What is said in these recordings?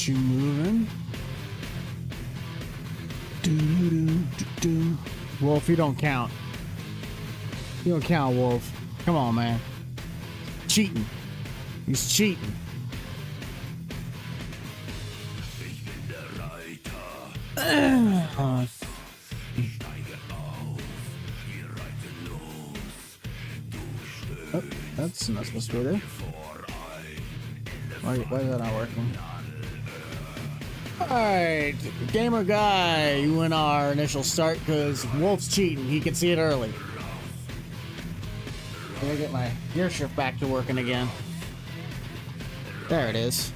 Get you moving. Wolf, you don't count. You don't count, Wolf. Come on, man. Cheating. He's cheating. Oh, that's not supposed to be there. Why is that not working? Alright, gamer guy, you win our initial start because Wolf's cheating. He can see it early. I gotta get my gear shift back to working again. There it is.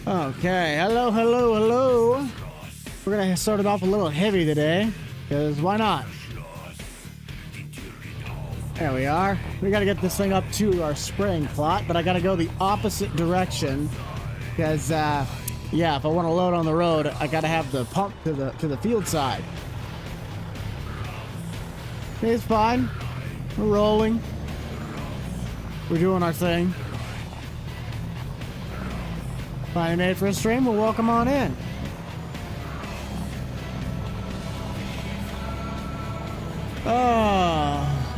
Okay, hello. We're gonna start it off a little heavy today, because why not? There we are. We gotta get this thing up to our spraying plot, but I gotta go the opposite direction, because, yeah, if I want to load on the road, I gotta have the pump to the field side. It's fine. We're rolling. We're doing our thing. Finally made it for a stream. Well, welcome on in.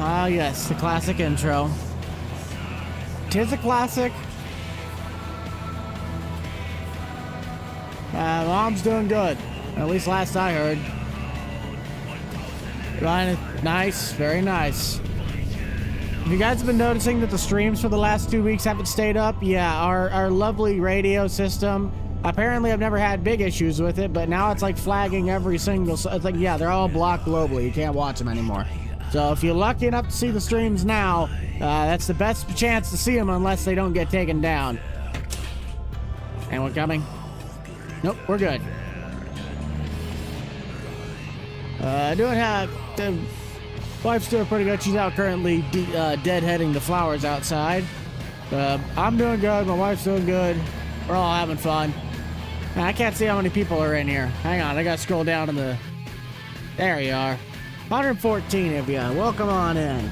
Oh, yes, the classic intro. 'Tis a classic. Mom's doing good. At least last I heard. Ryan, nice, very nice. Have you guys been noticing that the streams for the last 2 weeks haven't stayed up? Yeah, our lovely radio system. Apparently, I've never had big issues with it, but now it's like flagging every single. It's like, yeah, they're all blocked globally. You can't watch them anymore. So if you're lucky enough to see the streams now, that's the best chance to see them unless they don't get taken down. Anyone coming? Nope, we're good. The wife's doing pretty good. She's out currently deadheading the flowers outside. I'm doing good. My wife's doing good. We're all having fun. I can't see how many people are in here. Hang on, I gotta scroll down to the... There you are. 114 of you. Welcome on in.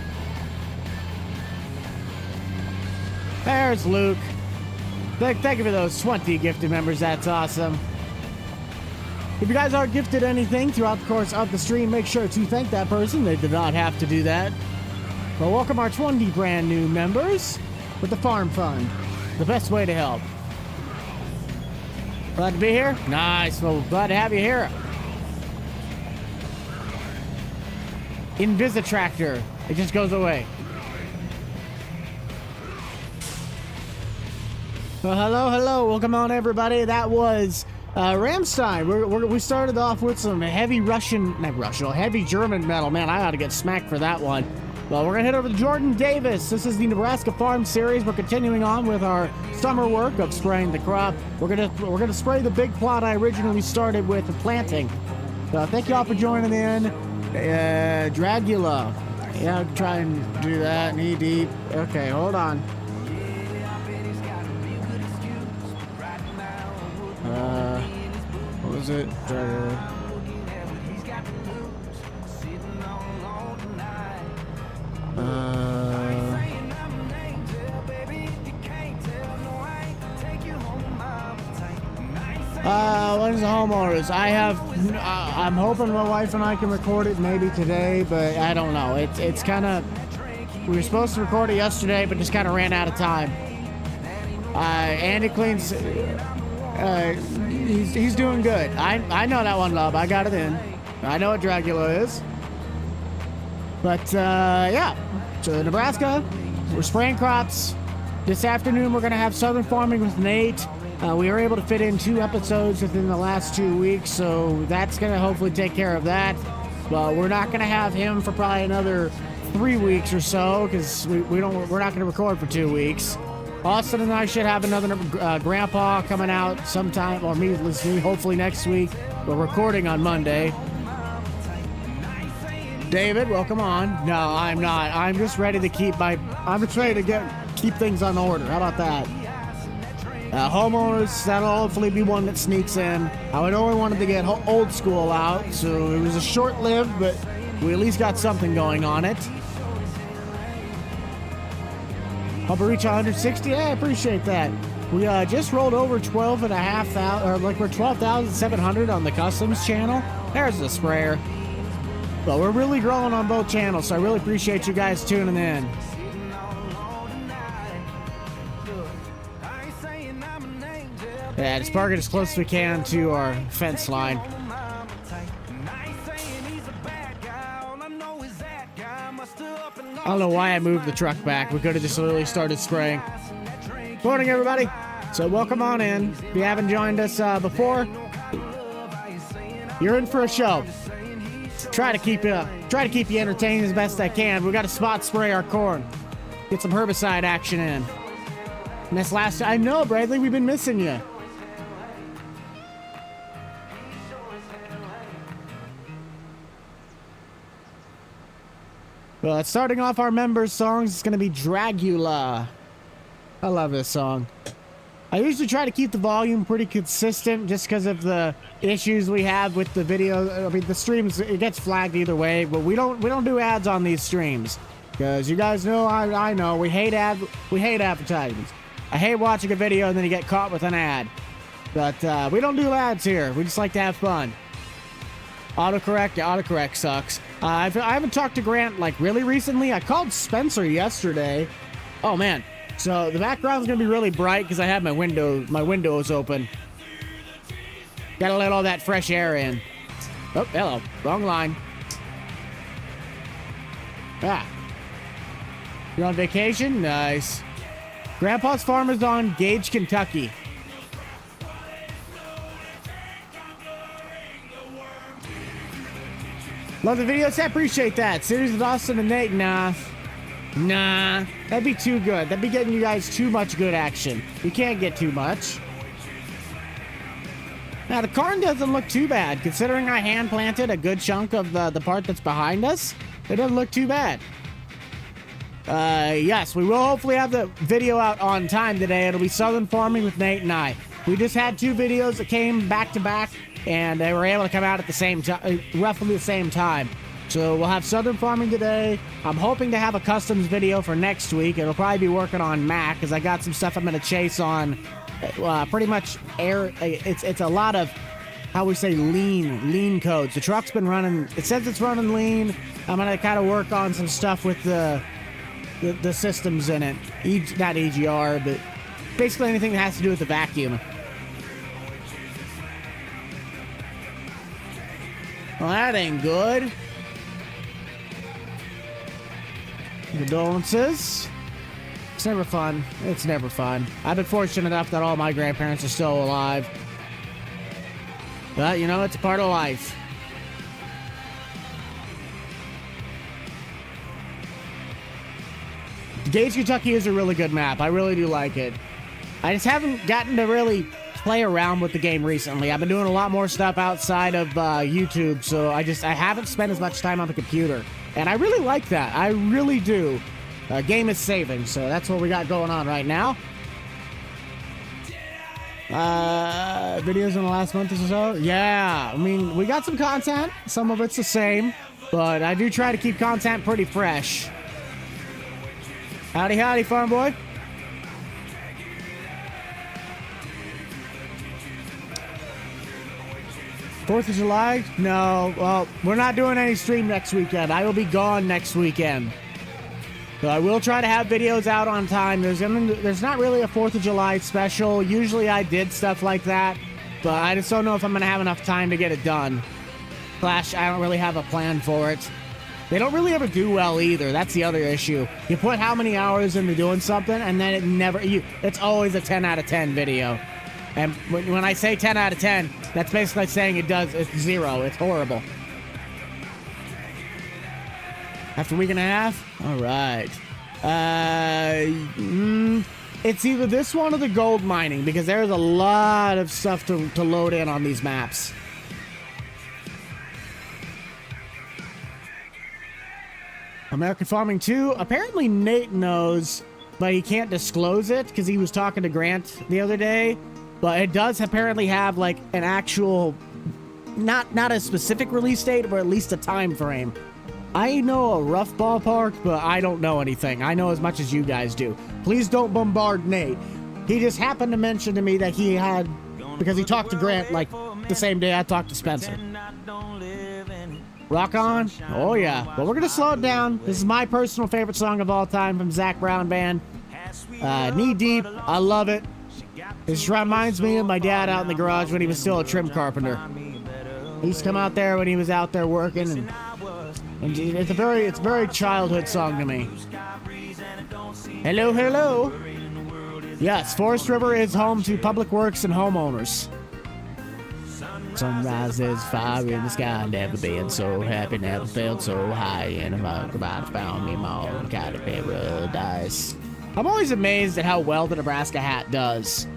There's Luke. Thank you for those 20 gifted members. That's awesome. If you guys are gifted anything throughout the course of the stream, make sure to thank that person. They did not have to do that. Well, welcome our 20 brand new members with the Farm Fund. The best way to help. Glad to be here? Nice. Well, glad to have you here. Invisitractor. It just goes away. Well, hello. Welcome on, everybody. That was... Rammstein. We started off with some heavy heavy German metal. Man, I ought to get smacked for that one. Well, we're gonna head over to Jordan Davis. This is the Nebraska Farm Series. We're continuing on with our summer work of spraying the crop. We're gonna spray the big plot I originally started with the planting. So thank you all for joining in. Dragula. Yeah, I'll try and do that knee deep. Okay, hold on. What was it? What is the homeowners? I'm hoping my wife and I can record it maybe today, but I don't know. It's kind of, we were supposed to record it yesterday, but just kind of ran out of time. Andy Clean's, he's doing good. I know that one, love. I got it in. I know what Dracula is. But, yeah. So, Nebraska, we're spraying crops. This afternoon, we're going to have Southern Farming with Nate. We were able to fit in 2 episodes within the last 2 weeks, so that's going to hopefully take care of that. But we're not going to have him for probably another 3 weeks or so, because we're not going to record for 2 weeks. Austin and I should have another Grandpa coming out sometime, or me, hopefully next week. We're recording on Monday. David, welcome on. No, I'm not. I'm just ready to keep keep things on order. How about that? Homeowners, that'll hopefully be one that sneaks in. I would only wanted to get old school out, so it was a short-lived, but we at least got something going on it. Hope we reach 160. Yeah, I appreciate that. We just rolled over 12,500, or like we're 12,700 on the customs channel. There's the sprayer. But we're really growing on both channels, so I really appreciate you guys tuning in. Yeah, just park it as close as we can to our fence line. I don't know why I moved the truck back. We could have just literally started spraying. Morning, everybody. So welcome on in. If you haven't joined us before, you're in for a show. Try to keep you entertained as best I can. We got to spot spray our corn. Get some herbicide action in. And this last, I know, Bradley, we've been missing you. Well, it's starting off our members' songs. It's going to be Dragula. I love this song. I usually try to keep the volume pretty consistent just because of the issues we have with the video. I mean, the streams, it gets flagged either way, but we don't do ads on these streams. Because you guys know, I know, we hate advertisements. I hate watching a video and then you get caught with an ad. But we don't do ads here. We just like to have fun. Autocorrect? Yeah, autocorrect sucks. I haven't talked to Grant, like, really recently. I called Spencer yesterday. Oh, man. So, the background's gonna be really bright because I have my windows open. Gotta let all that fresh air in. Oh, hello. Wrong line. Ah. You're on vacation? Nice. Grandpa's farm is on Gage, Kentucky. Love the videos. I appreciate that. Series with Austin and Nate. Nah. That'd be too good. That'd be getting you guys too much good action. You can't get too much. Now, the corn doesn't look too bad. Considering I hand planted a good chunk of the part that's behind us, it doesn't look too bad. Yes, we will hopefully have the video out on time today. It'll be Southern Farming with Nate and I. We just had 2 videos that came back to back, and they were able to come out at the same time, roughly the same time. So we'll have Southern Farming today. I'm hoping to have a customs video for next week. It'll probably be working on Mac, because I got some stuff I'm going to chase on pretty much air. It's a lot of, how we say, lean codes. The truck's been running, it says it's running lean. I'm going to kind of work on some stuff with the systems in it. Not EGR, but basically anything that has to do with the vacuum. Well, that ain't good. Condolences. It's never fun. It's never fun. I've been fortunate enough that all my grandparents are still alive. But, you know, it's a part of life. Gage, Kentucky is a really good map. I really do like it. I just haven't gotten to really play around with the game recently. I've been doing a lot more stuff outside of YouTube, so I haven't spent as much time on the computer. And I really like that. I really do. Game is saving, so that's what we got going on right now. Videos in the last month or so? Yeah, I mean, we got some content. Some of it's the same, but I do try to keep content pretty fresh. Howdy, howdy, farm boy. Fourth of July? No. Well, we're not doing any stream next weekend. I will be gone next weekend. So I will try to have videos out on time. There's not really a 4th of July special. Usually I did stuff like that, but I just don't know if I'm going to have enough time to get it done. Flash, I don't really have a plan for it. They don't really ever do well either. That's the other issue. You put how many hours into doing something, and then it's always a 10 out of 10 video. And when I say 10 out of 10, that's basically saying it's 0. It's horrible. After a week and a half? All right. It's either this one or the gold mining, because there's a lot of stuff to load in on these maps. American Farming 2. Apparently Nate knows, but he can't disclose it because he was talking to Grant the other day. But it does apparently have like an actual, not a specific release date, but at least a time frame. I know a rough ballpark, but I don't know anything. I know as much as you guys do. Please don't bombard Nate. He just happened to mention to me that he had, because he talked to Grant like the same day I talked to Spencer. Rock on? Oh yeah. But we're gonna slow it down. This is my personal favorite song of all time from Zac Brown Band. Knee Deep. I love it. This reminds me of my dad out in the garage when he was still a trim carpenter. He used to come out there when he was out there working, and it's a very childhood song to me. Hello, hello. Yes, Forest River is home to public works and homeowners. Sunrise, there's fire in the sky. Never been so happy, never felt so high. And I found me all kind of paradise. I'm always amazed at how well the Nebraska hat does.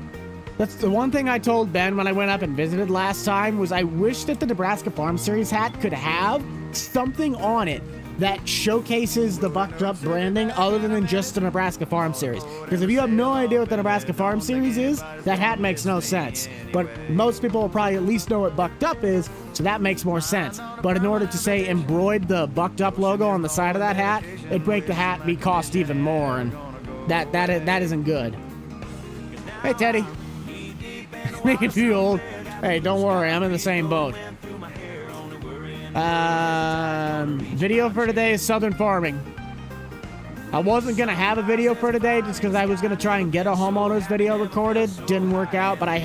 That's the one thing I told Ben when I went up and visited last time, was I wish that the Nebraska Farm Series hat could have something on it that showcases the BUCH'D Up branding other than just the Nebraska Farm Series. Because if you have no idea what the Nebraska Farm Series is, that hat makes no sense. But most people will probably at least know what BUCH'D Up is, so that makes more sense. But in order to say embroider the BUCH'D Up logo on the side of that hat, it'd make the hat be cost even more, and that isn't good. Hey Teddy. Making you old. Hey, don't worry, I'm in the same boat. Video for today is Southern Farming. I wasn't gonna have a video for today just because I was gonna try and get a homeowner's video recorded. Didn't work out, but I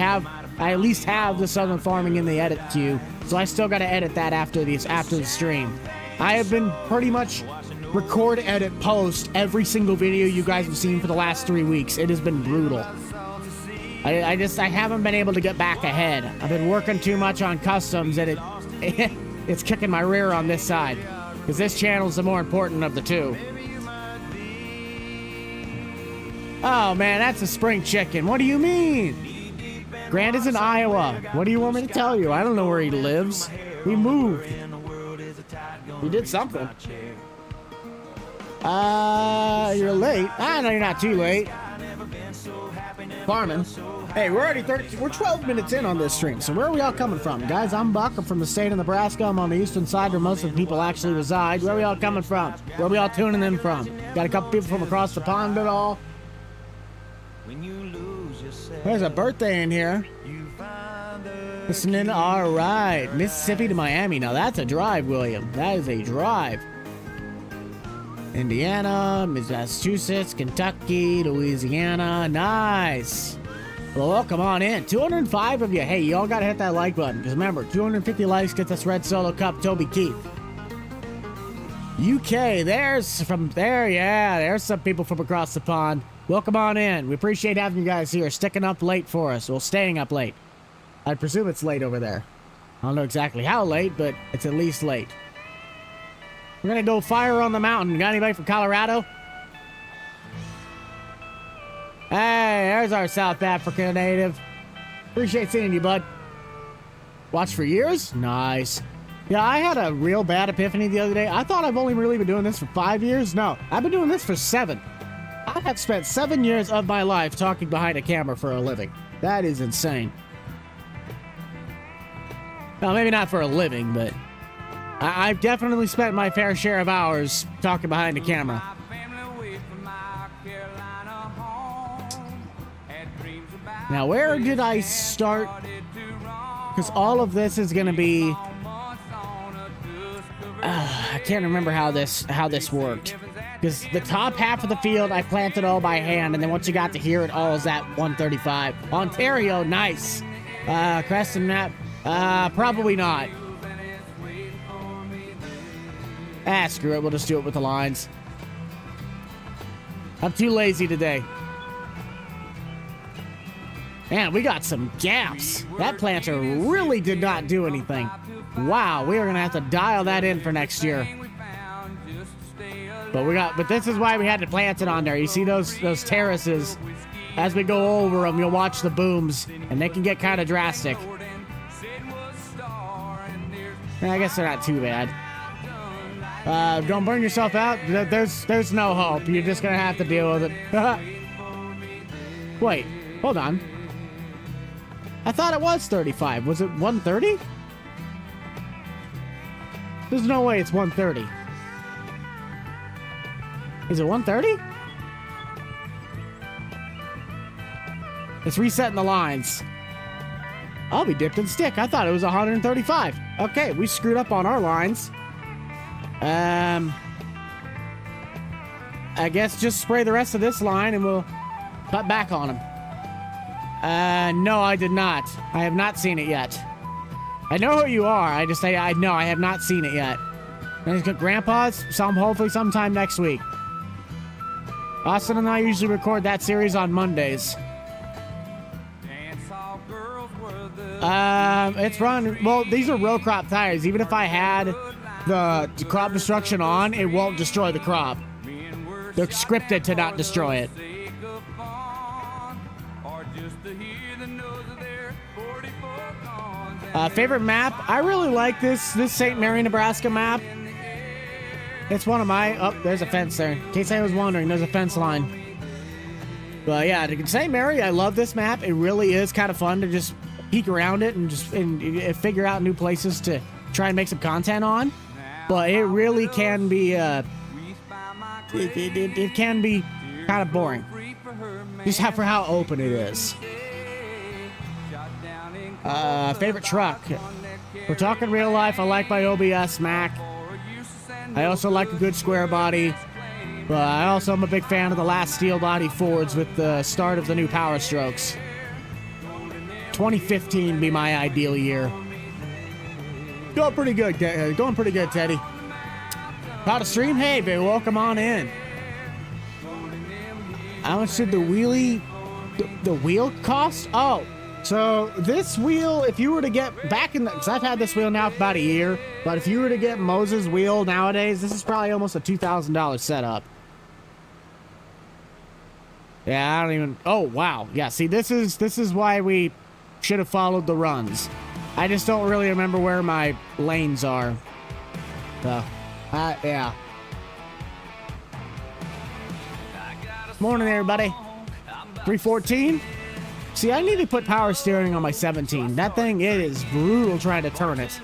at least have the Southern Farming in the edit queue, so I still gotta edit that after the stream. I have been pretty much record, edit, post every single video you guys have seen for the last 3 weeks. It has been brutal. I haven't been able to get back ahead. I've been working too much on customs, and it's kicking my rear on this side, because this channel's the more important of the two. Oh man, that's a spring chicken. What do you mean? Grant is in Iowa. What do you want me to tell you? I don't know where he lives. He moved. He did something. You're late. I know you're not too late. Farming. Hey, we're 12 minutes in on this stream, so where are we all coming from? Guys, I'm Buck. I'm from the state of Nebraska. I'm on the eastern side where most of the people actually reside. Where are we all coming from? Where are we all tuning in from? Got a couple people from across the pond at all? There's a birthday in here. Listening, all right. Mississippi to Miami. Now that's a drive, William. That is a drive. Indiana, Massachusetts, Kentucky, Louisiana. Nice. Well, welcome on in. 205 of you. Hey, you all got to hit that like button. Because remember, 250 likes gets us Red Solo Cup, Toby Keith. UK, there's from there. Yeah, there's some people from across the pond. Welcome on in. We appreciate having you guys here. Sticking up late for us. Well, staying up late. I presume it's late over there. I don't know exactly how late, but it's at least late. We're gonna go fire on the mountain. Got anybody from Colorado? Hey, there's our South African native. Appreciate seeing you, bud. Watched for years? Nice. Yeah, I had a real bad epiphany the other day. I thought I've only really been doing this for 5 years. No, I've been doing this for 7. I have spent 7 years of my life talking behind a camera for a living. That is insane. Well, maybe not for a living, but I've definitely spent my fair share of hours talking behind the camera. Now, where did I start? Because all of this is going to be... I can't remember how this worked. Because the top half of the field, I planted all by hand, and then once you got to here, it all is at 135. Ontario, nice. Creston map, probably not. Screw it, we'll just do it with the lines. I'm too lazy today. Man, we got some gaps. That planter really did not do anything. Wow, we are gonna have to dial that in for next year. But this is why we had to plant it on there. You see those terraces? As we go over them, you'll watch the booms, and they can get kind of drastic. I guess they're not too bad. Don't burn yourself out. There's no hope. You're just gonna have to deal with it. Wait, hold on. I thought it was 35. Was it 130? There's no way it's 130. Is it 130? It's resetting the lines. I'll be dipped in stick. I thought it was 135. Okay, we screwed up on our lines. I guess just spray the rest of this line and we'll cut back on them. No, I did not. I have not seen it yet. I know who you are. I know I have not seen it yet. And it's got Grandpa's, hopefully sometime next week. Austin and I usually record that series on Mondays. It's run. Well, these are row crop tires. Even if I had the crop destruction on, it won't destroy the crop. They're scripted to not destroy it. Favorite map? I really like this St. Mary, Nebraska map. It's one of my... Oh, there's a fence there. In case I was wondering, there's a fence line. But yeah, St. Mary, I love this map. It really is kind of fun to just peek around it and just figure out new places to try and make some content on. But it really can be... It can be kind of boring. Just for how open it is. Favorite truck? We're talking real life. I like my OBS Mac. I also like a good square body. But I also am a big fan of the last steel body Fords with the start of the new Power Strokes. 2015 be my ideal year. Going pretty good, Teddy. How to stream? Hey, baby, welcome on in. How much did the wheel cost? Oh, so this wheel, if you were to get back in the, because I've had this wheel now for about a year, but if you were to get Moses' wheel nowadays, this is probably almost a $2,000 setup. Yeah, I don't even, oh, wow. Yeah, see, this is why we should have followed the runs. I just don't really remember where my lanes are. So, yeah. Morning, everybody. 314. See, I need to put power steering on my 17. That thing, it is brutal trying to turn it.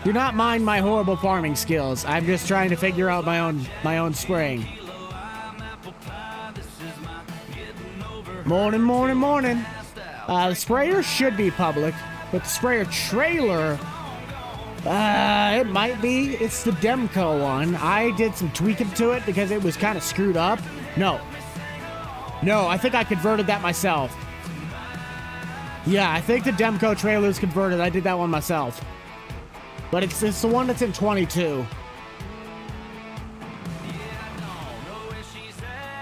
Do not mind my horrible farming skills. I'm just trying to figure out my own spraying. Morning, morning, morning. The sprayer should be public, but the sprayer trailer, it might be. It's the Demco one. I did some tweaking to it because it was kind of screwed up. No, I think I converted that myself. Yeah, I think the Demco trailer is converted. I did that one myself. But it's the one that's in 22.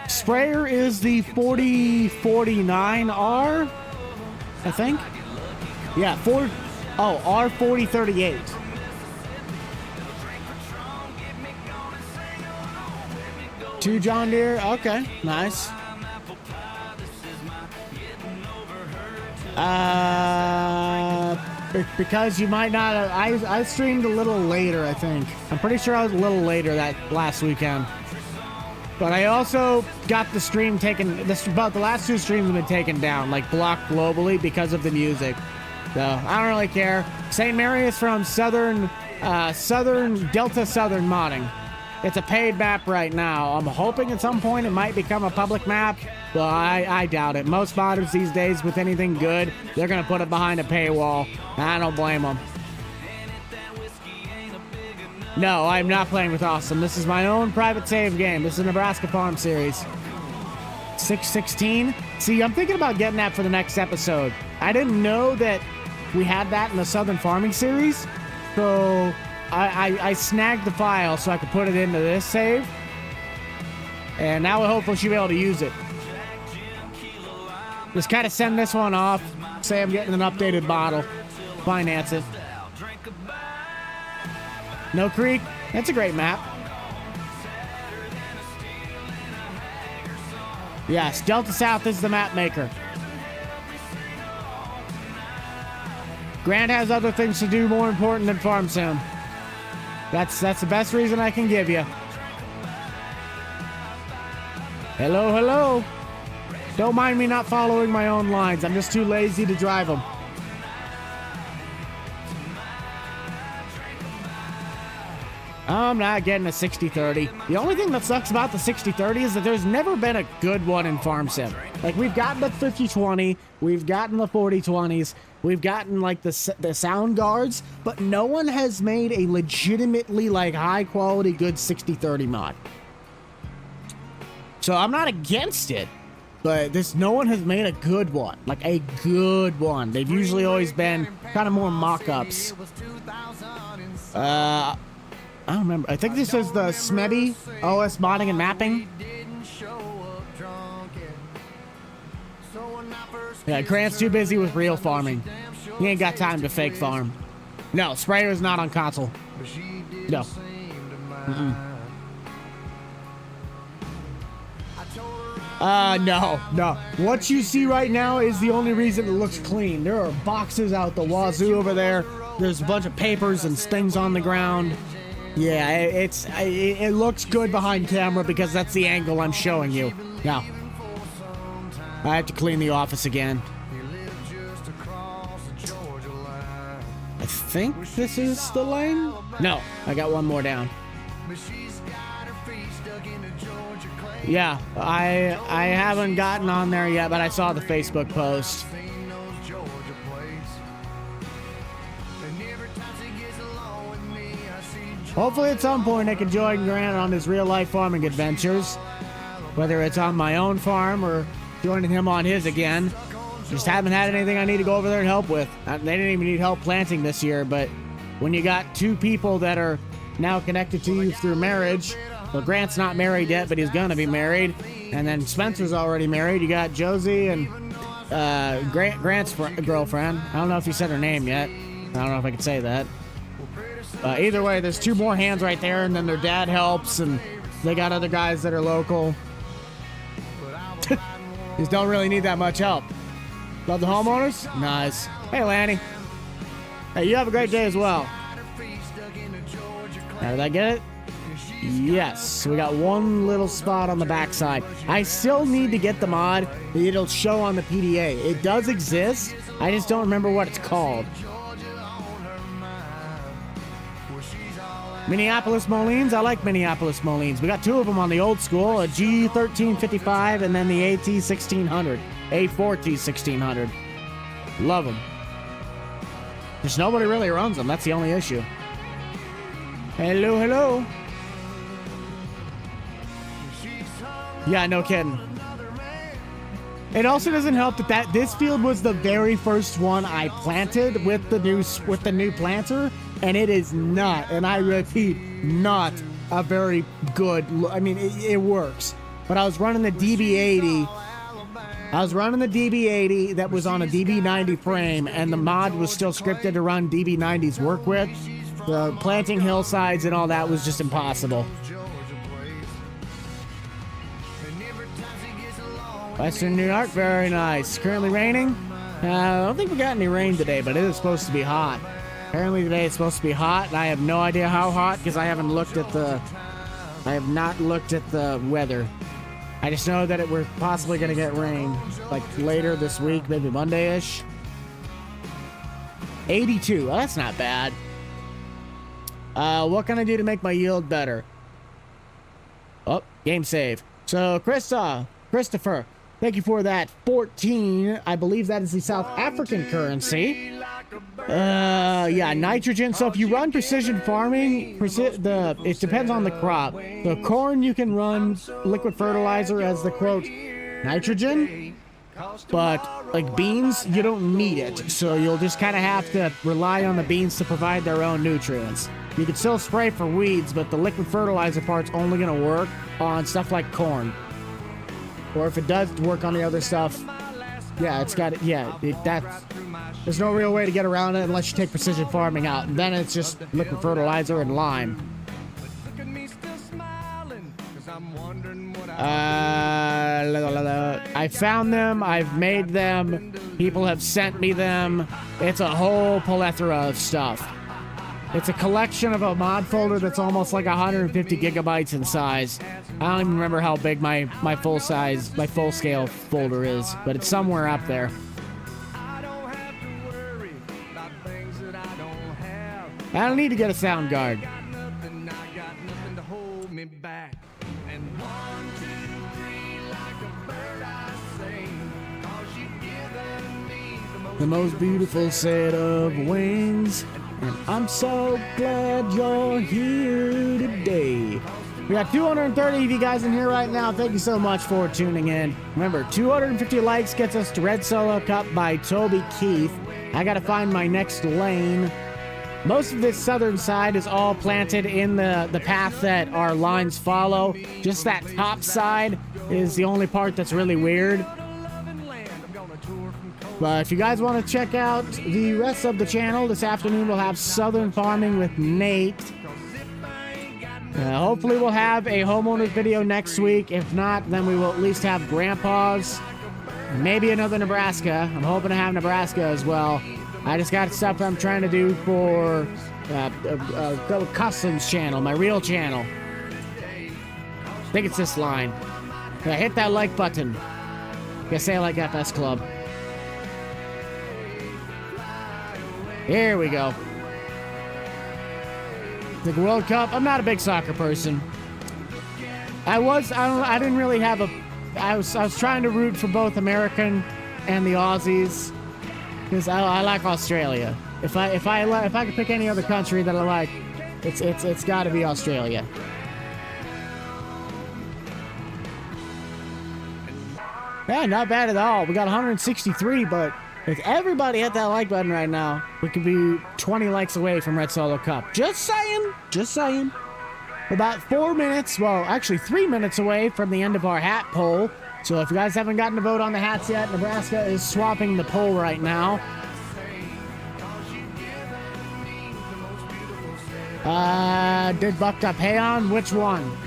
Sprayer is the 4049R, I think. Yeah, R4038. Two John Deere. Okay, nice. Because you might not. I streamed a little later, I think. I'm pretty sure I was a little later that last weekend. But I also got the stream taken. About the last two streams have been taken down, like blocked globally because of the music. So I don't really care. St. Mary is from Delta Southern Modding. It's a paid map right now. I'm hoping at some point it might become a public map, but I doubt it. Most modders these days, with anything good, they're gonna put it behind a paywall. I don't blame them. No, I'm not playing with Awesome. This is my own private save game. This is a Nebraska Farm Series. 616. See, I'm thinking about getting that for the next episode. I didn't know that we had that in the Southern Farming Series, so I snagged the file so I could put it into this save. And now hopefully she'll be able to use it. Just kind of send this one off. Say I'm getting an updated bottle. Finance it. No Creek. That's a great map. Yes, Delta South is the map maker. Grant has other things to do more important than farm sim. That's the best reason I can give you. Hello, hello. Don't mind me not following my own lines. I'm just too lazy to drive them. I'm not getting a 6030. The only thing that sucks about the 6030 is that there's never been a good one in Farm Sim. Like, we've gotten the 5020, we've gotten the 4020s, we've gotten, like, the sound guards, but no one has made a legitimately, like, high-quality, good 6030 mod. So I'm not against it, but no one has made a good one. Like, a good one. They've usually always been kind of more mock-ups. I don't remember. I think this is the Smebby OS modding and mapping. Yeah, Grant's too busy with real farming. He ain't got time to fake farm. No, Sprayer's not on console. No. No. What you see right now is the only reason it looks clean. There are boxes out the wazoo over there. There's a bunch of papers and things on the ground. Yeah, it looks good behind camera because that's the angle I'm showing you. Now, I have to clean the office again. I think this is the lane? No, I got one more down. Yeah, I haven't gotten on there yet, but I saw the Facebook post. Hopefully at some point I can join Grant on his real-life farming adventures. Whether it's on my own farm or joining him on his again. Just haven't had anything I need to go over there and help with. They didn't even need help planting this year, but when you got two people that are now connected to you through marriage, well, Grant's not married yet, but he's gonna be married, and then Spencer's already married. You got Josie and Grant's girlfriend. I don't know if you said her name yet. I don't know if I could say that. Either way, there's two more hands right there, and then their dad helps, and they got other guys that are local. Just don't really need that much help. Love the homeowners? Nice. Hey, Lanny. Hey, you have a great day as well. Now, did I get it? Yes. We got one little spot on the backside. I still need to get the mod that it'll show on the PDA. It does exist. I just don't remember what it's called. Minneapolis Molines. I like Minneapolis Molines. We got two of them on the old school, a G1355 and then the AT1600. A4T1600. Love them. Just nobody really runs them. That's the only issue. Hello, hello. Yeah, no kidding. It also doesn't help that this field was the very first one I planted with the new planter, and it is not, and I repeat, not a very good. I mean, it works, but I was running the DB80. I was running the DB80 that was on a DB90 frame, and the mod was still scripted to run DB90's work with. The planting hillsides and all that was just impossible. Western New York, very nice. Currently raining. I don't think we got any rain today, but it is supposed to be hot. Apparently today it's supposed to be hot, and I have no idea how hot because I have not looked at the weather. I just know that we're possibly going to get rain, like later this week, maybe Monday-ish. 82. Well, that's not bad. What can I do to make my yield better? Oh, game save. So, Christopher, thank you for that 14. I believe that is the South African currency. Yeah, nitrogen. So if you run precision farming, it depends on the crop. The corn, you can run liquid fertilizer as the quote nitrogen, but like beans, you don't need it. So you'll just kind of have to rely on the beans to provide their own nutrients. You can still spray for weeds, but the liquid fertilizer part's only going to work on stuff like corn. Or if it does work on the other stuff, yeah, it's got it. Yeah, there's no real way to get around it unless you take precision farming out. And then it's just liquid fertilizer and lime. I found them. I've made them. People have sent me them. It's a whole plethora of stuff. It's a collection of a mod folder that's almost like 150 gigabytes in size. I don't even remember how big my full scale folder is, but it's somewhere up there. I don't need to get a sound guard. the most beautiful set of wings. And I'm so glad you're here today. We got 230 of you guys in here right now. Thank you so much for tuning in. Remember, 250 likes gets us to Red Solo Cup by Toby Keith. I gotta find my next lane. Most of this southern side is all planted in the path that our lines follow. Just that top side is the only part that's really weird. But if you guys want to check out the rest of the channel, this afternoon we'll have Southern Farming with Nate. Hopefully we'll have a homeowners video next week. If not, then we will at least have Grandpa's. Maybe another Nebraska. I'm hoping to have Nebraska as well. I just got stuff I'm trying to do for Customs channel, my real channel. I think it's this line. Hit that like button. Guess I like FS Club. Here we go. The World Cup. I'm not a big soccer person. I didn't really have a. I was trying to root for both American and the Aussies because I like Australia. If I could pick any other country that I like, it's got to be Australia. Yeah, not bad at all. We got 163, but if everybody hit that like button right now, we could be 20 likes away from Red Solo Cup. Just saying. Just saying. About 4 minutes, well, actually 3 minutes away from the end of our hat poll. So if you guys haven't gotten to vote on the hats yet, Nebraska is swapping the poll right now. Did Bucked Up Hay on? Which one?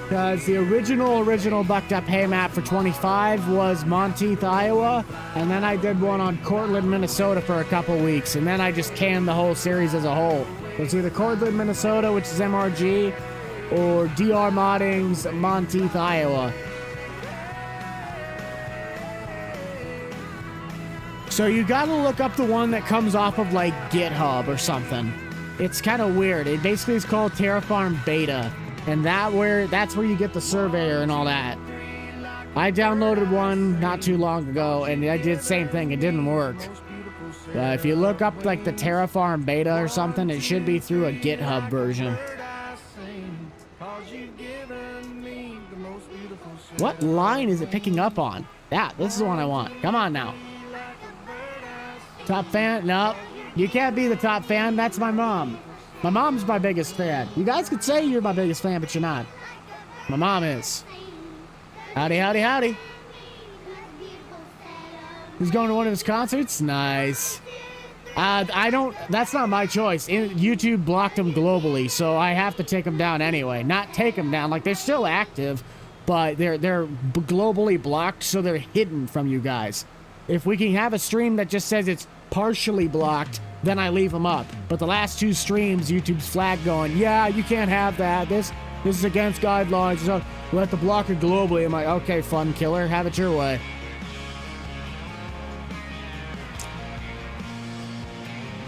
Because the original Bucked Up Hay map for 25 was Monteith, Iowa, and then I did one on Cortland, Minnesota for a couple weeks, and then I just canned the whole series as a whole. It's either Cortland, Minnesota, which is MRG, or DR Modding's Monteith, Iowa. So you gotta look up the one that comes off of like GitHub or something. It's kind of weird. It basically is called Terraform Beta. And that's where you get the surveyor and all that. I downloaded one not too long ago, and I did the same thing. It didn't work. If you look up like the Terraform beta or something, it should be through a GitHub version. What line is it picking up on? Yeah, this is the one I want. Come on now. Top fan? No. You can't be the top fan. That's my mom. My mom's my biggest fan. You guys could say you're my biggest fan, but you're not. My mom is. Howdy, howdy, howdy. He's going to one of his concerts? Nice. That's not my choice. YouTube blocked him globally, so I have to take him down anyway. Not take him down, like they're still active, but they're globally blocked, so they're hidden from you guys. If we can have a stream that just says it's partially blocked, then I leave them up. But the last two streams, YouTube's flag going, yeah, you can't have that. This is against guidelines. So we'll have to block it globally. I'm like, okay, fun killer, have it your way.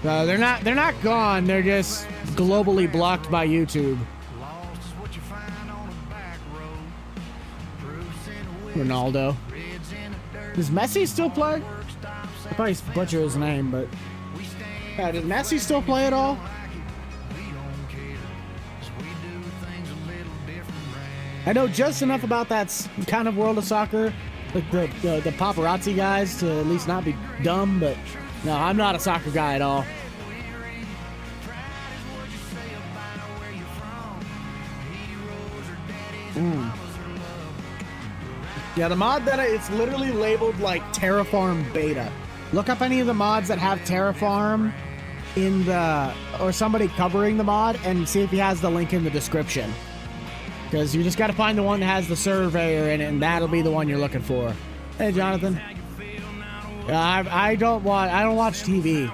They're not gone. They're just globally blocked by YouTube. Ronaldo. Does Messi still play? I probably butcher his name, but does Messi still play at all? I know just enough about that kind of world of soccer, like the paparazzi guys, to at least not be dumb, but no, I'm not a soccer guy at all. Yeah, the mod that it's literally labeled like Terraform Beta. Look up any of the mods that have Terraform in or somebody covering the mod, and see if he has the link in the description. Because you just got to find the one that has the surveyor in it, and that'll be the one you're looking for. Hey, Jonathan. I don't watch TV,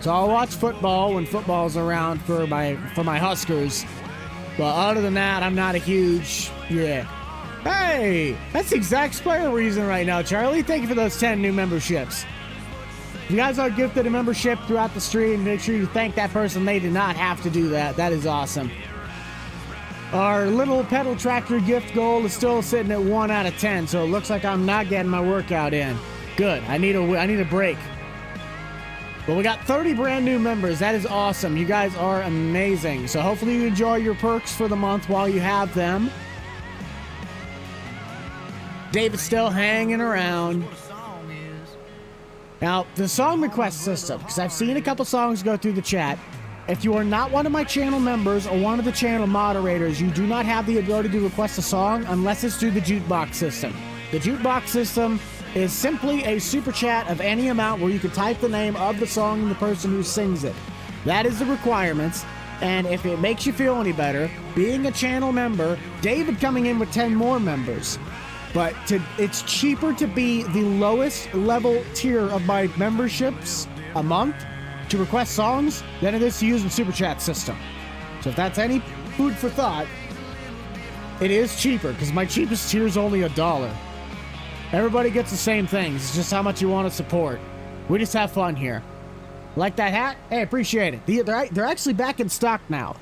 so I'll watch football when football's around for my Huskers. But other than that, I'm not a huge Hey, that's the exact Spire reason right now, Charlie. Thank you for those 10 new memberships. If you guys are gifted a membership throughout the stream, make sure you thank that person. They did not have to do that. That is awesome. Our little pedal tractor gift goal is still sitting at 1 out of 10, so it looks like I'm not getting my workout in. Good. I need a break. But we got 30 brand new members. That is awesome. You guys are amazing. So hopefully you enjoy your perks for the month while you have them. David's still hanging around. Now, the song request system, because I've seen a couple songs go through the chat. If you are not one of my channel members or one of the channel moderators, you do not have the ability to request a song unless it's through the jukebox system. The jukebox system is simply a super chat of any amount where you can type the name of the song and the person who sings it. That is the requirements. And if it makes you feel any better, being a channel member, David coming in with 10 more members. But it's cheaper to be the lowest level tier of my memberships a month to request songs than it is to use the super chat system. So if that's any food for thought, it is cheaper because my cheapest tier is only $1. Everybody gets the same things. It's just how much you want to support. We just have fun here. Like that hat? Hey, appreciate it. They're actually back in stock now.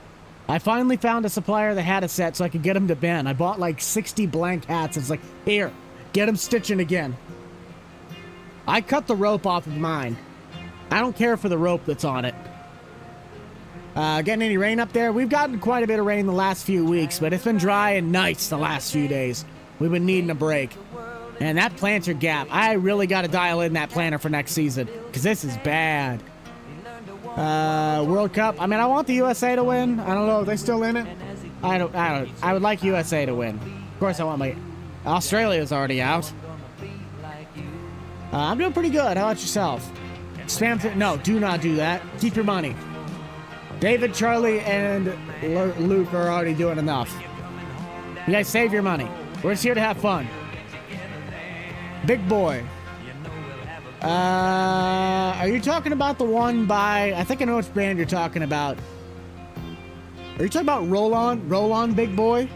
I finally found a supplier that had a set so I could get them to Ben. I bought like 60 blank hats. It's like, here, get them stitching again. I cut the rope off of mine. I don't care for the rope that's on it. Getting any rain up there? We've gotten quite a bit of rain the last few weeks, but it's been dry and nice the last few days. We've been needing a break. And that planter gap, I really got to dial in that planter for next season, because this is bad. World Cup. I mean, I want the USA to win. I don't know. Are they still in it? I don't. I would like USA to win. Of course, I want my... Australia's already out. I'm doing pretty good. How about yourself? Spam... No, do not do that. Keep your money. David, Charlie, and Luke are already doing enough. You guys save your money. We're just here to have fun. Big boy. Are you talking about the one by... I think I know which band you're talking about. Are you talking about Roll On? Roll On, Big Boy?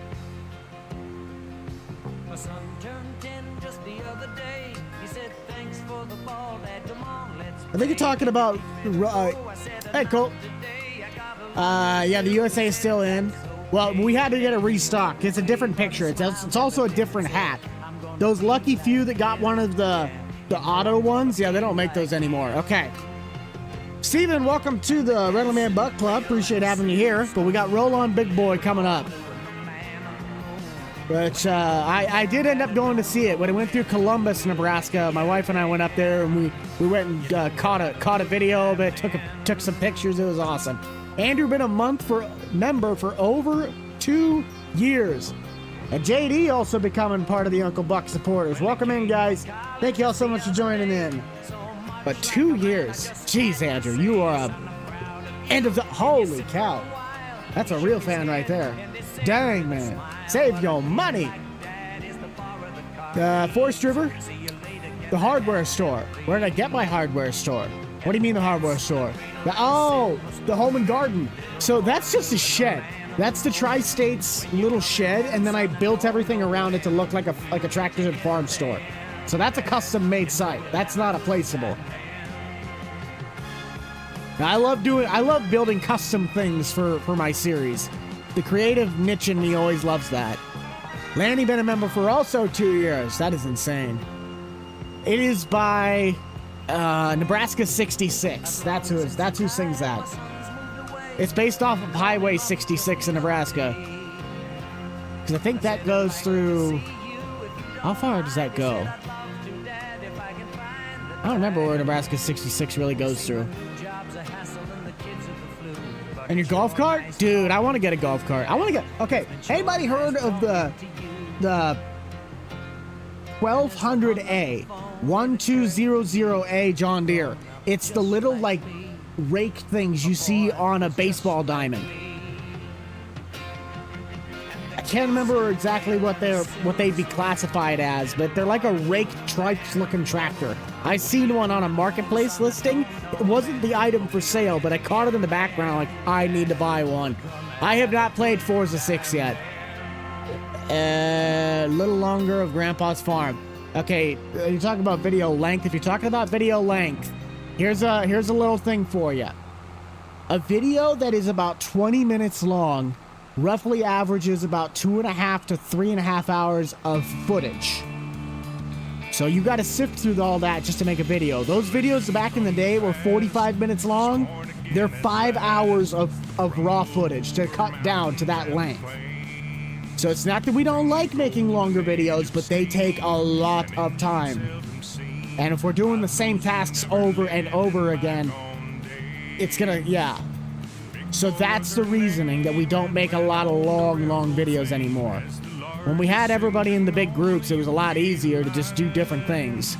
I think you're talking about... hey, Cole. Yeah, the USA is still in. Well, we had to get a restock. It's a different picture. It's also a different hat. Those lucky few that got one of the auto ones, yeah, they don't make those anymore. Okay. Steven, welcome to the Rental Man Buck Club. Appreciate having you here. But we got Roll On Big Boy coming up. Which I did end up going to see it. When I went through Columbus, Nebraska, my wife and I went up there and we went and caught a video of it, took some pictures. It was awesome. Andrew been a member for over 2 years. And JD also becoming part of the Uncle Buck supporters. Welcome in, guys. Thank you all so much for joining in. But 2 years. Jeez, Andrew, you are a end of the... Holy cow. That's a real fan right there. Dang, man. Save your money. Forest River. The hardware store. Where did I get my hardware store? What do you mean the hardware store? The Home and Garden. So that's just a shed. That's the Tri-States little shed, and then I built everything around it to look like a Tractors and Farm store. So that's a custom-made site. That's not a placeable. Now, I love building custom things for my series. The creative niche in me always loves that. Lanny been a member for also 2 years. That is insane. It is by Nebraska 66. That's who sings that. It's based off of Highway 66 in Nebraska. Because I think that goes through... How far does that go? I don't remember where Nebraska 66 really goes through. And your golf cart? Dude, I want to get a golf cart. Okay, anybody heard of the 1200A? 1200A John Deere. It's the little, like, rake things you see on a baseball diamond. I can't remember exactly what they'd be classified as, but they're like a rake tripes looking tractor. I seen one on a marketplace listing. It wasn't the item for sale, but I caught it in the background like, I need to buy one. I have not played Forza 6 yet. A little longer of Grandpa's farm. Okay, you're talking about video length. If you're talking about video length, here's a little thing for you. A video that is about 20 minutes long roughly averages about 2.5 to 3.5 hours of footage. So you got to sift through all that just to make a video. Those videos back in the day were 45 minutes long. They're 5 hours of raw footage to cut down to that length. So it's not that we don't like making longer videos, but they take a lot of time. And if we're doing the same tasks over and over again, it's gonna, yeah. So that's the reasoning that we don't make a lot of long videos anymore. When we had everybody in the big groups, it was a lot easier to just do different things.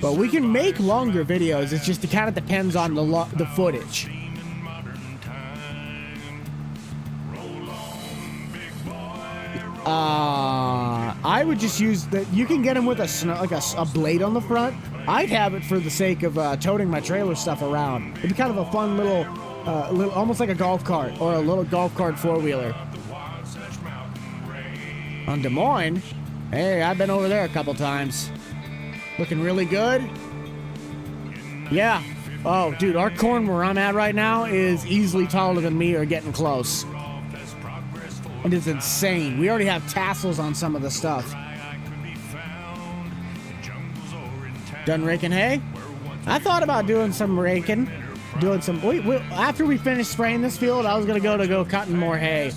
But we can make longer videos, it's just it kind of depends on the footage. I would just use that. You can get them with a blade on the front. I'd have it for the sake of toting my trailer stuff around. It'd be kind of a fun little, almost like a golf cart or a little golf cart four-wheeler. On Des Moines, hey, I've been over there a couple times. Looking really good. Yeah. Oh, dude, our corn where I'm at right now is easily taller than me or getting close. It is insane. We already have tassels on some of the stuff. Done raking hay? I thought about doing some raking. After we finish spraying this field, I was going to go cutting more hay.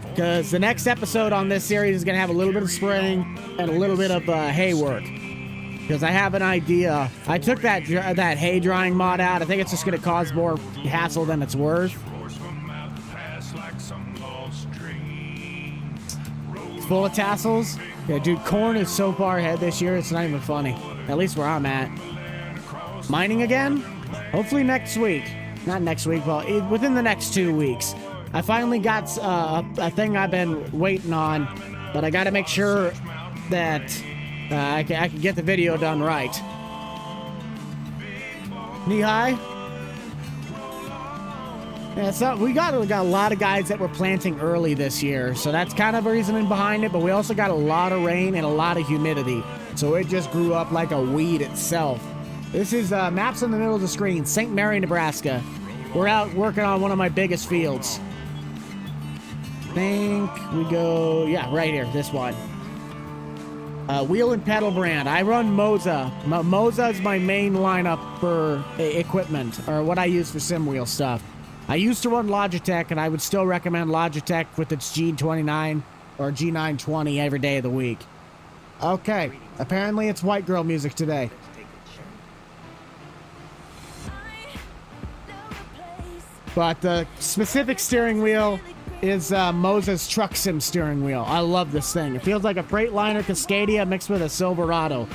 Because the next episode on this series is going to have a little bit of spraying and a little bit of hay work. Because I have an idea. I took that hay drying mod out. I think it's just going to cause more hassle than it's worth. Full of tassels. Yeah, dude, corn is so far ahead this year, it's not even funny. At least where I'm at. Mining again? Hopefully next week. Not next week, well, within the next 2 weeks. I finally got a thing I've been waiting on, but I got to make sure that I can get the video done right. Knee high? Yeah, so we got a lot of guys that were planting early this year, so that's kind of a reasoning behind it, but we also got a lot of rain and a lot of humidity, so it just grew up like a weed itself. This is maps in the middle of the screen, St. Mary, Nebraska. We're out working on one of my biggest fields. I think we go, yeah, right here, this one. Wheel and pedal brand. I run Moza. Moza is my main lineup for equipment, or what I use for sim wheel stuff. I used to run Logitech, and I would still recommend Logitech with its G29 or G920 every day of the week. Okay, apparently it's white girl music today. But the specific steering wheel is Moza's Truck Sim steering wheel. I love this thing. It feels like a Freightliner Cascadia mixed with a Silverado.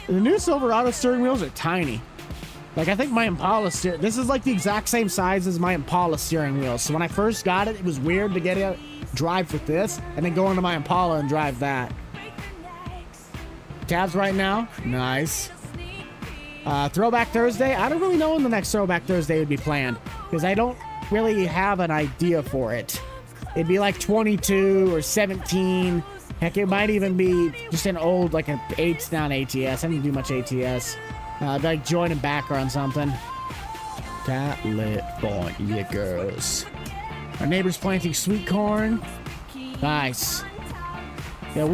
The new Silverado steering wheels are tiny. Like, I think my Impala this is like the exact same size as my Impala steering wheel. So when I first got it, it was weird to get it, drive with this, and then go into my Impala and drive that. Tabs right now. Nice. Throwback Thursday. I don't really know when the next Throwback Thursday would be planned, because I don't really have an idea for it. It'd be like 22 or 17. Heck, it might even be just an old, like an 8 down ATS. I didn't do much ATS. Like joining back or on something. California girls. Our neighbor's planting sweet corn. Nice. Yeah,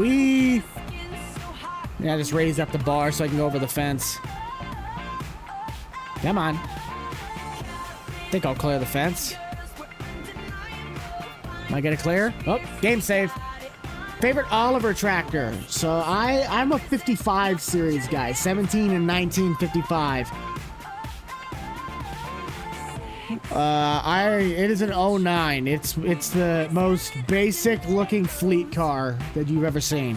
I just raised up the bar so I can go over the fence. Come on. I think I'll clear the fence. Am I gonna clear? Oh, game save. Favorite Oliver tractor. So I'm a 55 series guy. 17 and 1955. It is an 09. It's the most basic looking fleet car that you've ever seen.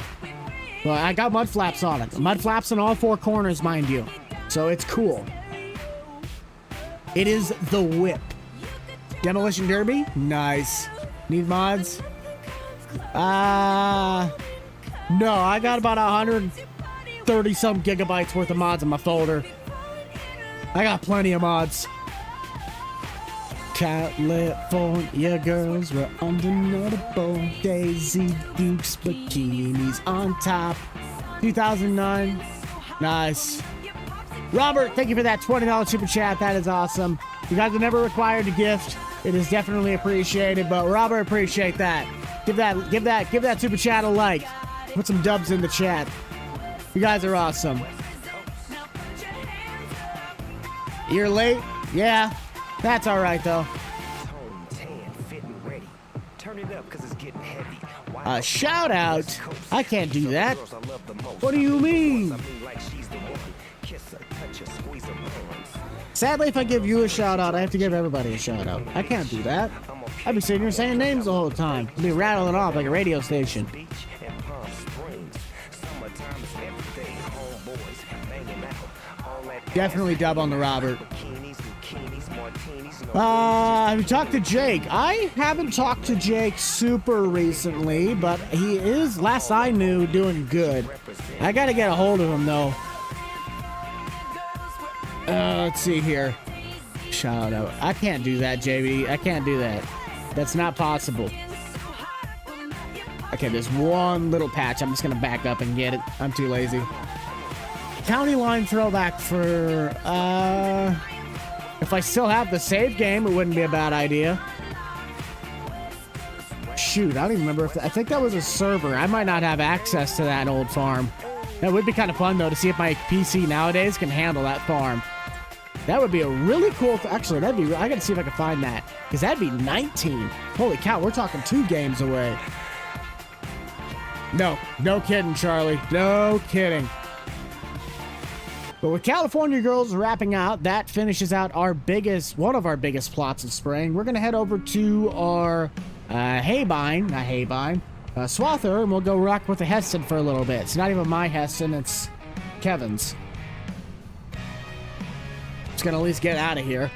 Well, I got mud flaps on it. Mud flaps in all 4 corners, mind you. So it's cool. It is the whip. Demolition Derby? Nice. Need mods? No, I got about 130 some gigabytes worth of mods in my folder. I got plenty of mods. California girls were undeniable. Daisy Dukes bikinis on top. 2009. Nice. Robert, thank you for that $20 super chat. That is awesome. You guys are never required to gift. It is definitely appreciated, but Robert, appreciate that. Give that super chat a like. Put some dubs in the chat. You guys are awesome. You're late? Yeah. That's all right, though. A shout out? I can't do that. What do you mean? Sadly, if I give you a shout out, I have to give everybody a shout out. I can't do that. I'd be sitting here saying names the whole time. I'd be rattling off like a radio station. Definitely dub on the Robert. Have you talked to Jake? I haven't talked to Jake super recently, but he is, last I knew, doing good. I gotta get a hold of him, though. Let's see here. Shout out. I can't do that, JB. I can't do that. That's not possible. Okay, there's one little patch. I'm just gonna back up and get it. I'm too lazy. County line throwback for, if I still have the save game, it wouldn't be a bad idea. Shoot, I don't even remember if I think that was a server. I might not have access to that old farm. That would be kind of fun, though, to see if my PC nowadays can handle that farm. That would be a really cool... Actually, that'd be... I gotta see if I can find that. Because that'd be 19. Holy cow, we're talking 2 games away. No kidding, Charlie. No kidding. But with California Girls wrapping out, that finishes out one of our biggest plots of spring. We're gonna head over to our Swather, and we'll go rock with the Heston for a little bit. It's not even my Heston, it's Kevin's. Just gonna at least get out of here.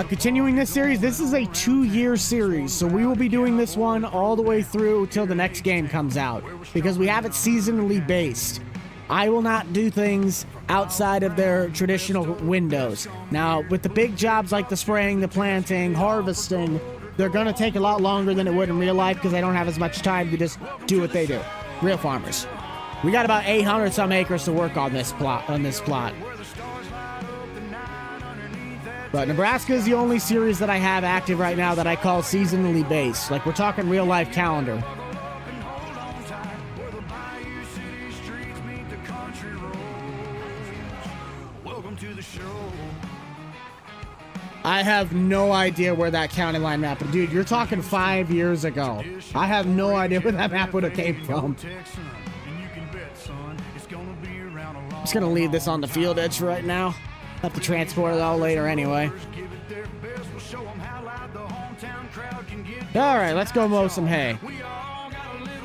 Continuing this series, this is a 2-year series, so we will be doing this one all the way through till the next game comes out, because we have it seasonally based. I will not do things outside of their traditional windows. Now, with the big jobs like the spraying, the planting, harvesting, they're going to take a lot longer than it would in real life because I don't have as much time to just do what they do. Real farmers. We got about 800 some acres to work on this plot. But Nebraska is the only series that I have active right now that I call seasonally based. Like, we're talking real life calendar. I have no idea where that county line map is. Dude, you're talking 5 years ago. I have no idea where that map would have came from. I'm just going to leave this on the field edge right now. Have to transport it all later anyway. Alright, let's go mow some hay.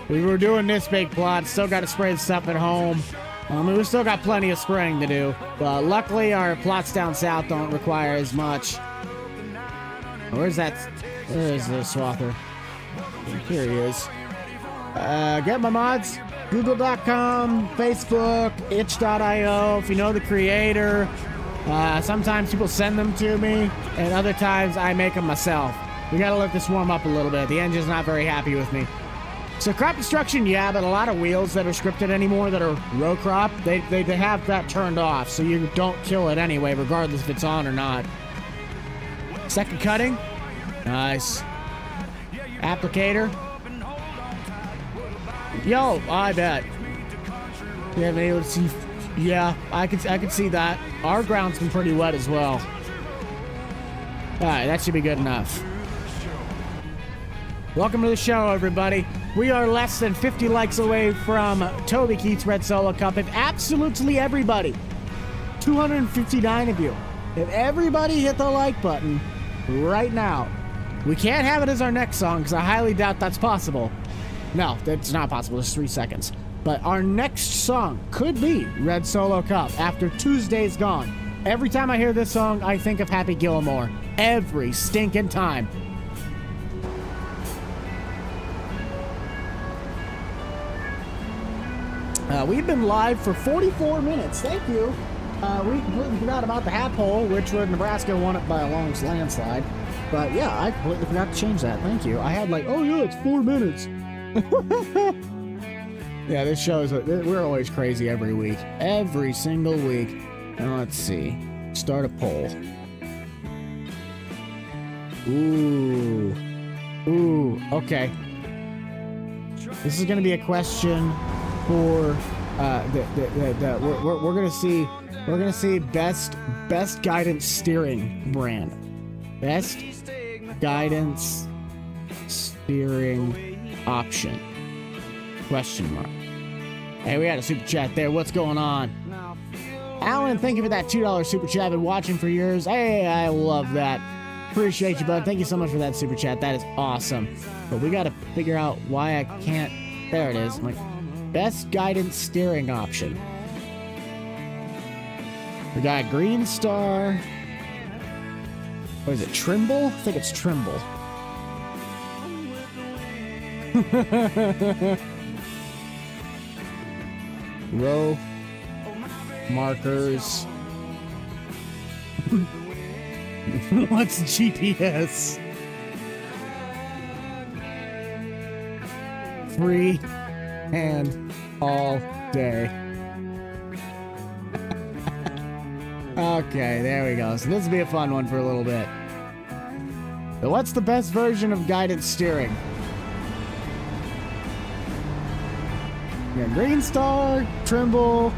We were doing this big plot. Still got to spray stuff at home. We still got plenty of spraying to do. But luckily, our plots down south don't require as much. Where's that? Where is the Swather? Here he is. Get my mods. Google.com, Facebook, itch.io. If you know the creator. Sometimes people send them to me, and other times I make them myself. We gotta let this warm up a little bit. The engine's not very happy with me. So crop destruction, yeah, but a lot of wheels that are scripted anymore that are row crop, they have that turned off, so you don't kill it anyway, regardless if it's on or not. Second cutting. Nice. Applicator. Yo, I bet. Yeah, maybe let's see. Yeah, I can see that. Our ground's been pretty wet as well. Alright, that should be good enough. Welcome to the show, everybody. We are less than 50 likes away from Toby Keith's Red Solo Cup. If absolutely everybody, 259 of you, if everybody hit the like button right now, we can't have it as our next song because I highly doubt that's possible. No, that's not possible. It's 3 seconds. But our next song could be Red Solo Cup after Tuesday's Gone. Every time I hear this song, I think of Happy Gilmore. Every stinking time. We've been live for 44 minutes. Thank you. We completely forgot about the hat poll, which would Nebraska won it by a long landslide. But yeah, I completely forgot to change that. Thank you. I had like, oh yeah, it's 4 minutes. Yeah, this shows we're always crazy every week. Every single week. Now let's see. Start a poll. Ooh. Ooh, okay. This is going to be a question for we're going to see best guidance steering brand. Best guidance steering option. Question mark. Hey, we had a super chat there. What's going on? Alan, thank you for that $2 super chat. I've been watching for years. Hey, I love that. Appreciate you, bud. Thank you so much for that super chat. That is awesome. But we got to figure out why I can't. There it is. I'm like, best guidance steering option. We got Green Star. What is it? Trimble? I think it's Trimble. Row markers. What's GPS? Free and all day. Okay, there we go. So this will be a fun one for a little bit. So what's the best version of guidance steering? Yeah, Green Star, Trimble,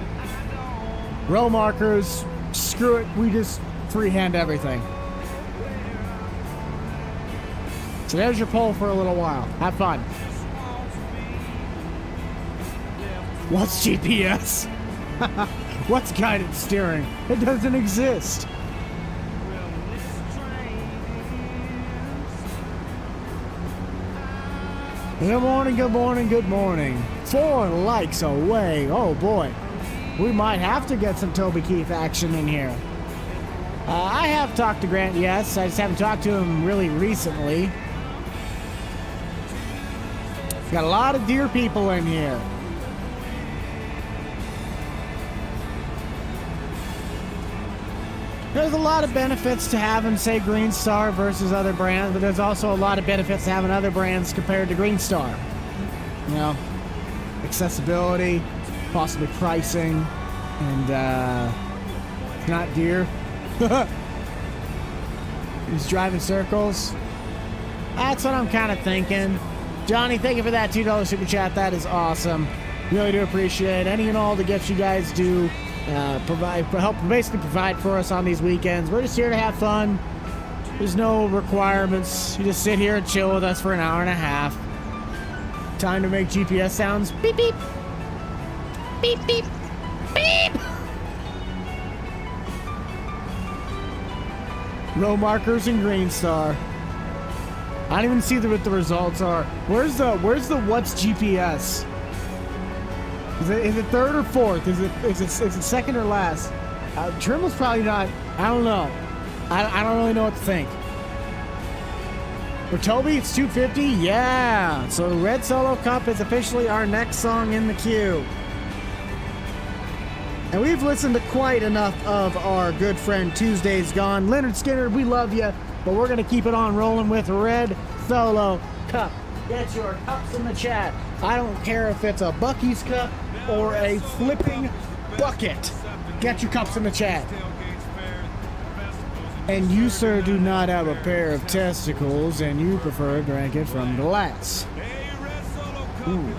row markers. Screw it, we just freehand everything. So there's your poll for a little while. Have fun. What's GPS? What's guidance steering? It doesn't exist. Good morning, good morning, good morning. 4 likes away. Oh boy. We might have to get some Toby Keith action in here. I have talked to Grant, yes. I just haven't talked to him really recently. Got a lot of deer people in here. There's a lot of benefits to having, say, Green Star versus other brands, but there's also a lot of benefits to having other brands compared to Green Star. You know, accessibility, possibly pricing, and not deer. He's driving circles. That's what I'm kind of thinking. Johnny, thank you for that $2 super chat. That is awesome. Really do appreciate it. Any and all the gifts you guys do basically provide for us on these weekends. We're just here to have fun. There's no requirements. You just sit here and chill with us for an hour and a half. Time to make GPS sounds. Beep, beep. Beep, beep. Beep. Row markers and Green Star. I don't even see what the results are. Where's the what's GPS? Is it third or fourth? Is it second or last? Trimble's probably not. I don't know. I don't really know what to think. For Toby, it's 250. Yeah. So Red Solo Cup is officially our next song in the queue. And we've listened to quite enough of our good friend Tuesday's Gone. Leonard Skinner, we love you, but we're going to keep it on rolling with Red Solo Cup. Get your cups in the chat. I don't care if it's a Buc-ee's cup or a flipping bucket. Get your cups in the chat. And you, sir, do not have a pair of testicles and you prefer to drink it from glass. Ooh.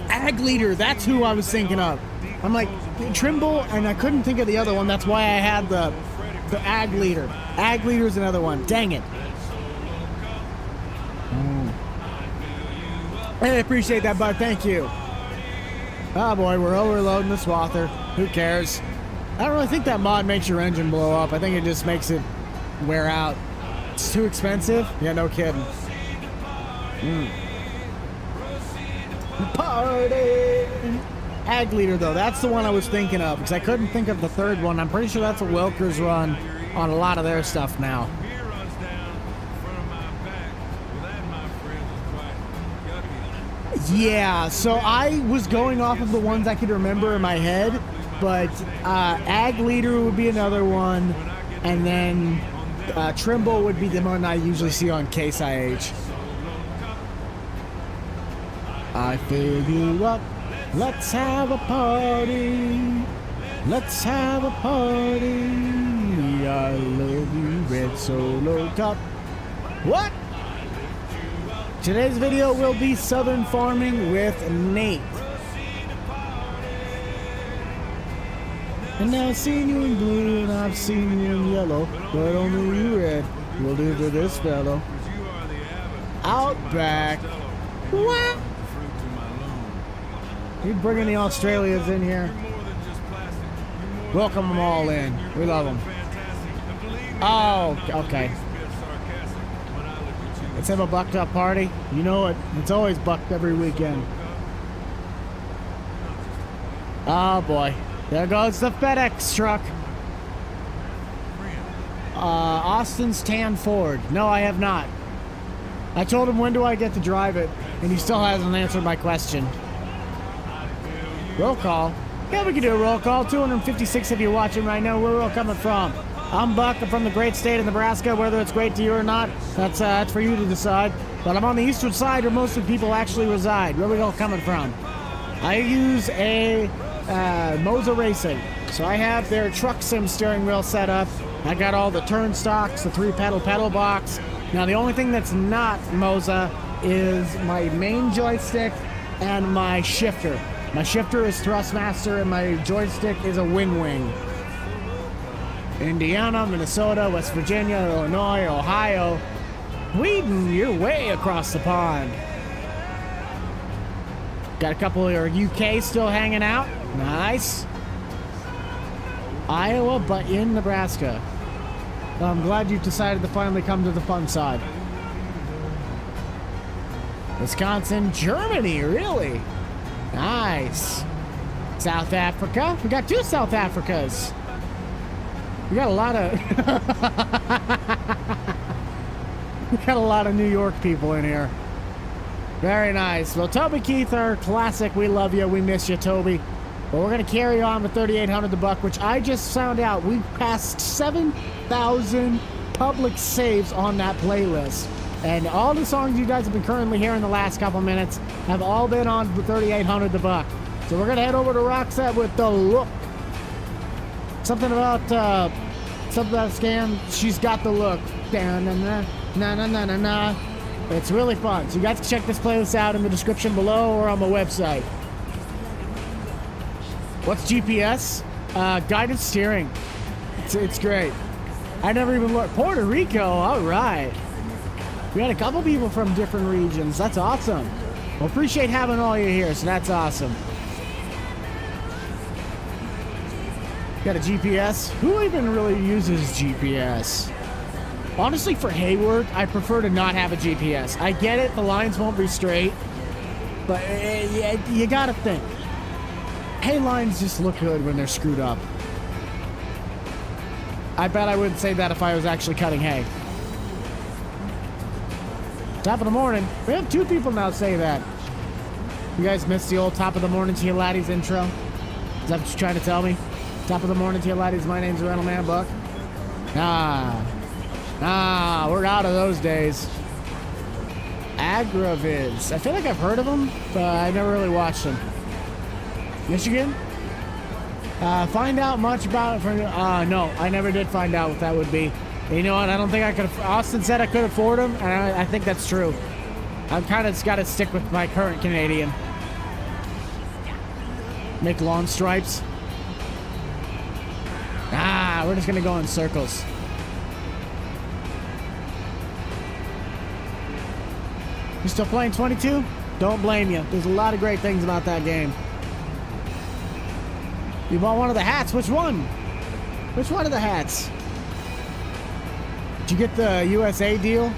Ag Leader, that's who I was thinking of. I'm like, Trimble, and I couldn't think of the other one. That's why I had the Ag Leader. Ag Leader is another one. Dang it. Hey, I appreciate that, bud. Thank you. Oh boy, we're overloading the swather. Who cares? I don't really think that mod makes your engine blow up. I think it just makes it wear out. It's too expensive? Yeah, no kidding. Party! Ag Leader, though, that's the one I was thinking of, because I couldn't think of the third one. I'm pretty sure that's what Wilker's run on a lot of their stuff now. Yeah, so I was going off of the ones I could remember in my head, but Ag Leader would be another one, and then Trimble would be the one I usually see on Case IH. I fill you up, let's have a party, let's have a party, I love you, Red Solo Cup. What? Today's video will be Southern Farming with Nate. And now I've seen you in blue and I've seen you in yellow, but only you red will do to this fellow. Outback. What? You bringing the Australians in here? Welcome them all in. We love them. Oh, okay. Let's have a bucked up party. You know it. It's always bucked every weekend. Oh boy. There goes the FedEx truck. Austin's tan Ford. No, I have not. I told him when do I get to drive it, and he still hasn't answered my question. Roll call. Yeah, we can do a roll call. 256 if you're watching right now. Where we're all coming from. I'm Buck. I'm from the great state of Nebraska. Whether it's great to you or not, that's for you to decide. But I'm on the eastern side where most of the people actually reside. Where are we all coming from? I use a Moza Racing. So I have their truck sim steering wheel set up. I got all the turn stocks, the 3-pedal box. Now the only thing that's not Moza is my main joystick and my shifter. My shifter is Thrustmaster and my joystick is a Wing. Indiana, Minnesota, West Virginia, Illinois, Ohio. Sweden, you're way across the pond. Got a couple of UK still hanging out. Nice. Iowa, but in Nebraska. I'm glad you decided to finally come to the fun side. Wisconsin, Germany, really? Nice. South Africa. We got 2 South Africas. We got a lot of we got a lot of New York people in here. Very nice. Well, Toby Keith, our classic. We love you. We miss you, Toby. But we're going to carry on with 3,800 the buck, which I just found out we passed 7,000 public saves on that playlist. And all the songs you guys have been currently hearing the last couple minutes have all been on the 3,800 the buck. So we're going to head over to Roxette with The Look. Something about scam. She's got the look. Na. It's really fun. So you guys can check this playlist out in the description below or on my website. What's GPS? Guided steering. It's great. I never even looked. Puerto Rico. All right. We had a couple people from different regions. That's awesome. Well, appreciate having all you here. So that's awesome. Got a GPS? Who even really uses GPS? Honestly, for Hayward, I prefer to not have a GPS. I get it, the lines won't be straight, but you gotta think. Hay lines just look good when they're screwed up. I bet I wouldn't say that if I was actually cutting hay. Top of the morning. We have 2 people now say that. You guys missed the old top of the morning to your laddies intro? Is that what you're trying to tell me? Top of the morning to you laddies, my name's Rental Man Buck. Nah, we're out of those days. Agravids. I feel like I've heard of them, but I never really watched them. Michigan? Find out much about it from... no, I never did find out what that would be. And you know what? I don't think I could... Austin said I could afford them, and I think that's true. I've kind of got to stick with my current Canadian. Make lawn stripes. We're just gonna go in circles. You still playing 22? Don't blame you. There's a lot of great things about that game. You bought one of the hats. Which one? Which one of the hats? Did you get the USA deal?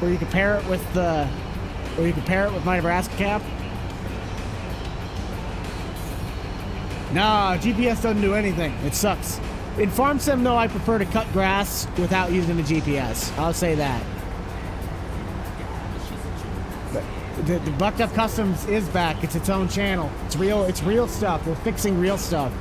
Where you can pair it with my Nebraska cap? No, GPS doesn't do anything. It sucks. In Farm Sim, though, I prefer to cut grass without using the GPS. I'll say that. But the Bucked Up Customs is back. It's its own channel. It's real stuff. We're fixing real stuff.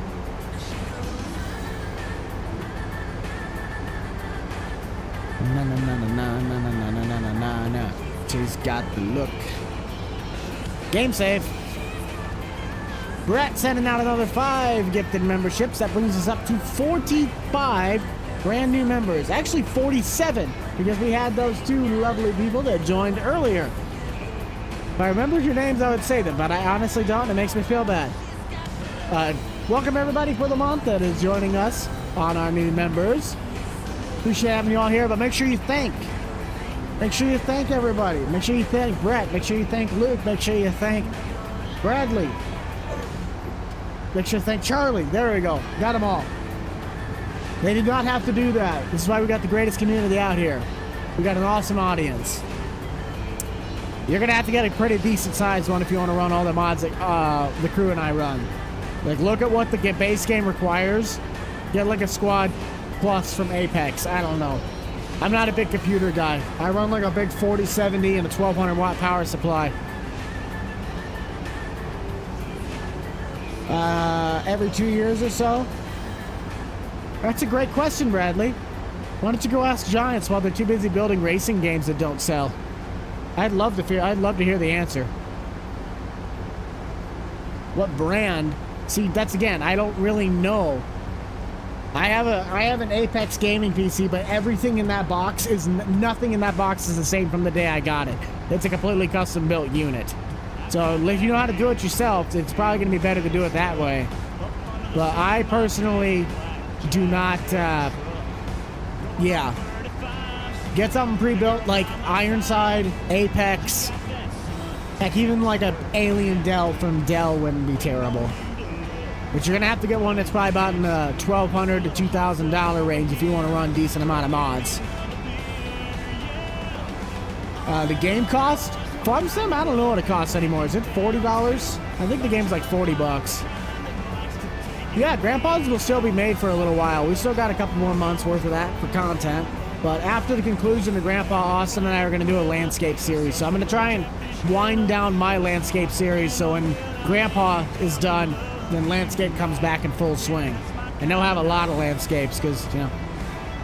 Na. She's got the look. Game save. Brett sending out another 5 gifted memberships. That brings us up to 45 brand new members. Actually 47, because we had those 2 lovely people that joined earlier. If I remembered your names, I would say them, but I honestly don't. It makes me feel bad. Welcome everybody for the month that is joining us on our new members. Appreciate having you all here, but make sure you thank. Make sure you thank everybody. Make sure you thank Brett. Make sure you thank Luke. Make sure you thank Bradley. Make sure you thank Charlie. There we go. Got them all. They did not have to do that. This is why we got the greatest community out here. We got an awesome audience. You're gonna have to get a pretty decent sized one if you want to run all the mods that the crew and I run. Like, look at what the base game requires. Get like a squad plus from Apex. I don't know. I'm not a big computer guy. I run like a big 4070 and a 1200 watt power supply. Every 2 years or so? That's a great question, Bradley. Why don't you go ask Giants while they're too busy building racing games that don't sell? I'd love to hear the answer. What brand? See, that's again, I don't really know. I have an Apex gaming PC, but everything in that box is nothing in that box is the same from the day I got it. It's a completely custom built unit. So if you know how to do it yourself, it's probably going to be better to do it that way. But I personally do not. Yeah. Get something pre-built like Ironside, Apex, heck, even like a Alien Dell from Dell wouldn't be terrible. But you're gonna have to get one that's probably about in the $1,200 to $2,000 range if you want to run a decent amount of mods. The game cost? Farm Sim? I don't know what it costs anymore. Is it $40? I think the game's like 40 bucks. Yeah, Grandpa's will still be made for a little while. We still got a couple more months worth of that for content. But after the conclusion of Grandpa, Austin and I are going to do a landscape series. So I'm going to try and wind down my landscape series so when Grandpa is done, then landscape comes back in full swing. And they'll have a lot of landscapes because, you know,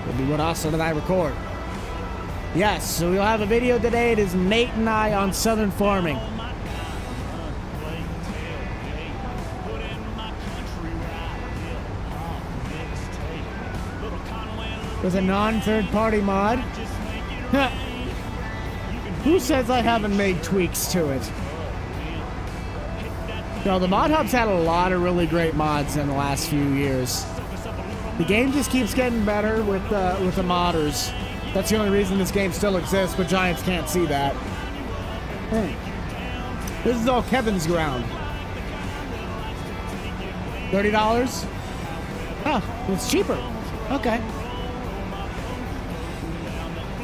it'll be what Austin and I record. Yes, so we'll have a video today. It is Nate and I on Southern Farming. With a non-third-party mod. Who says I haven't made tweaks to it? No, the Mod Hub's had a lot of really great mods in the last few years. The game just keeps getting better with the modders. That's the only reason this game still exists, but Giants can't see that. This is all Kevin's ground. $30? Oh, it's cheaper. Okay.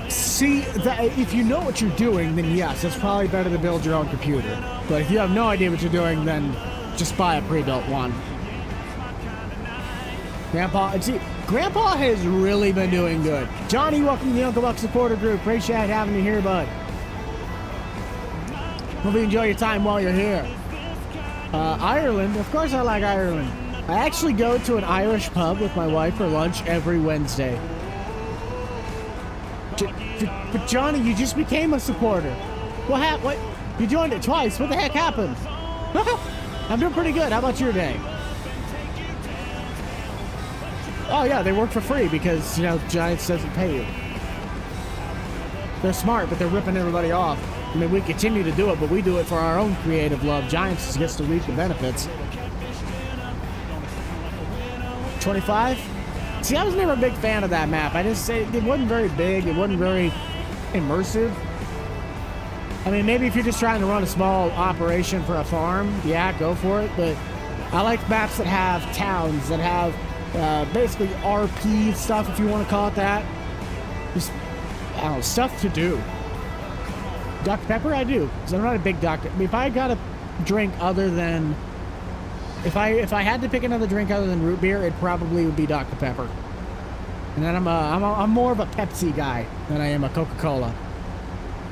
See, if you know what you're doing, then yes, it's probably better to build your own computer. But if you have no idea what you're doing, then just buy a pre-built one. Grandpa has really been doing good. Johnny, welcome to the Uncle Buck supporter group. Appreciate having you here, bud. Hope you enjoy your time while you're here. Ireland, of course I like Ireland. I actually go to an Irish pub with my wife for lunch every Wednesday. But Johnny, you just became a supporter. What? You joined it twice. What the heck happened? I'm doing pretty good. How about your day? Oh yeah, they work for free because, you know, Giants doesn't pay you. They're smart, but they're ripping everybody off. I mean, we continue to do it, but we do it for our own creative love. Giants just gets to reap the benefits. 25? See, I was never a big fan of that map. I just say it wasn't very big. It wasn't very immersive. I mean, maybe if you're just trying to run a small operation for a farm, yeah, go for it. But I like maps that have towns, that have basically RP stuff, if you want to call it that. Just, I don't know, stuff to do. Dr. Pepper, I do. Because I'm not a big doctor. I mean, if I got a drink other than... If I had to pick another drink other than root beer, it probably would be Dr. Pepper. And then I'm more of a Pepsi guy than I am a Coca-Cola.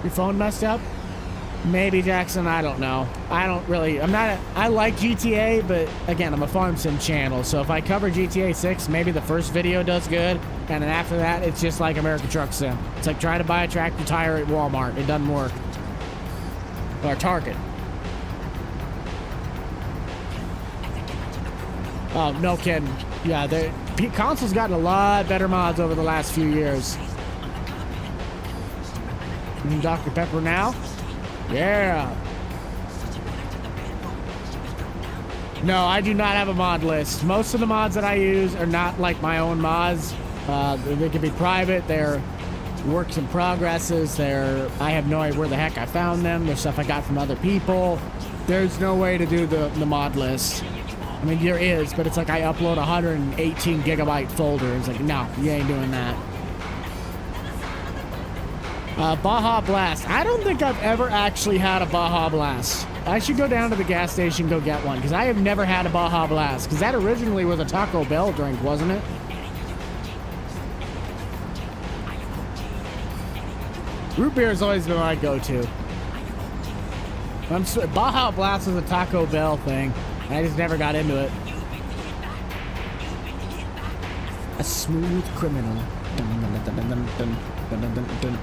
Your phone messed up? Maybe, Jackson. I don't know. I like GTA, but again, I'm a farm sim channel. So if I cover GTA 6, maybe the first video does good, and then after that, it's just like American Truck Sim. It's like trying to buy a tractor tire at Walmart. It doesn't work. Or Target. Oh, no kidding. Yeah, the console's gotten a lot better mods over the last few years. Dr. Pepper now? Yeah. No, I do not have a mod list. Most of the mods that I use are not like my own mods. They can be private. They're works in progresses. I have no idea where the heck I found them. They're stuff I got from other people. There's no way to do the mod list. I mean, there is, but it's like I upload 118 gigabyte folders. Like, no, you ain't doing that. Baja Blast. I don't think I've ever actually had a Baja Blast. I should go down to the gas station and go get one, because I have never had a Baja Blast, because that originally was a Taco Bell drink, wasn't it? Root beer has always been my go-to. Baja Blast was a Taco Bell thing. I just never got into it. A smooth criminal.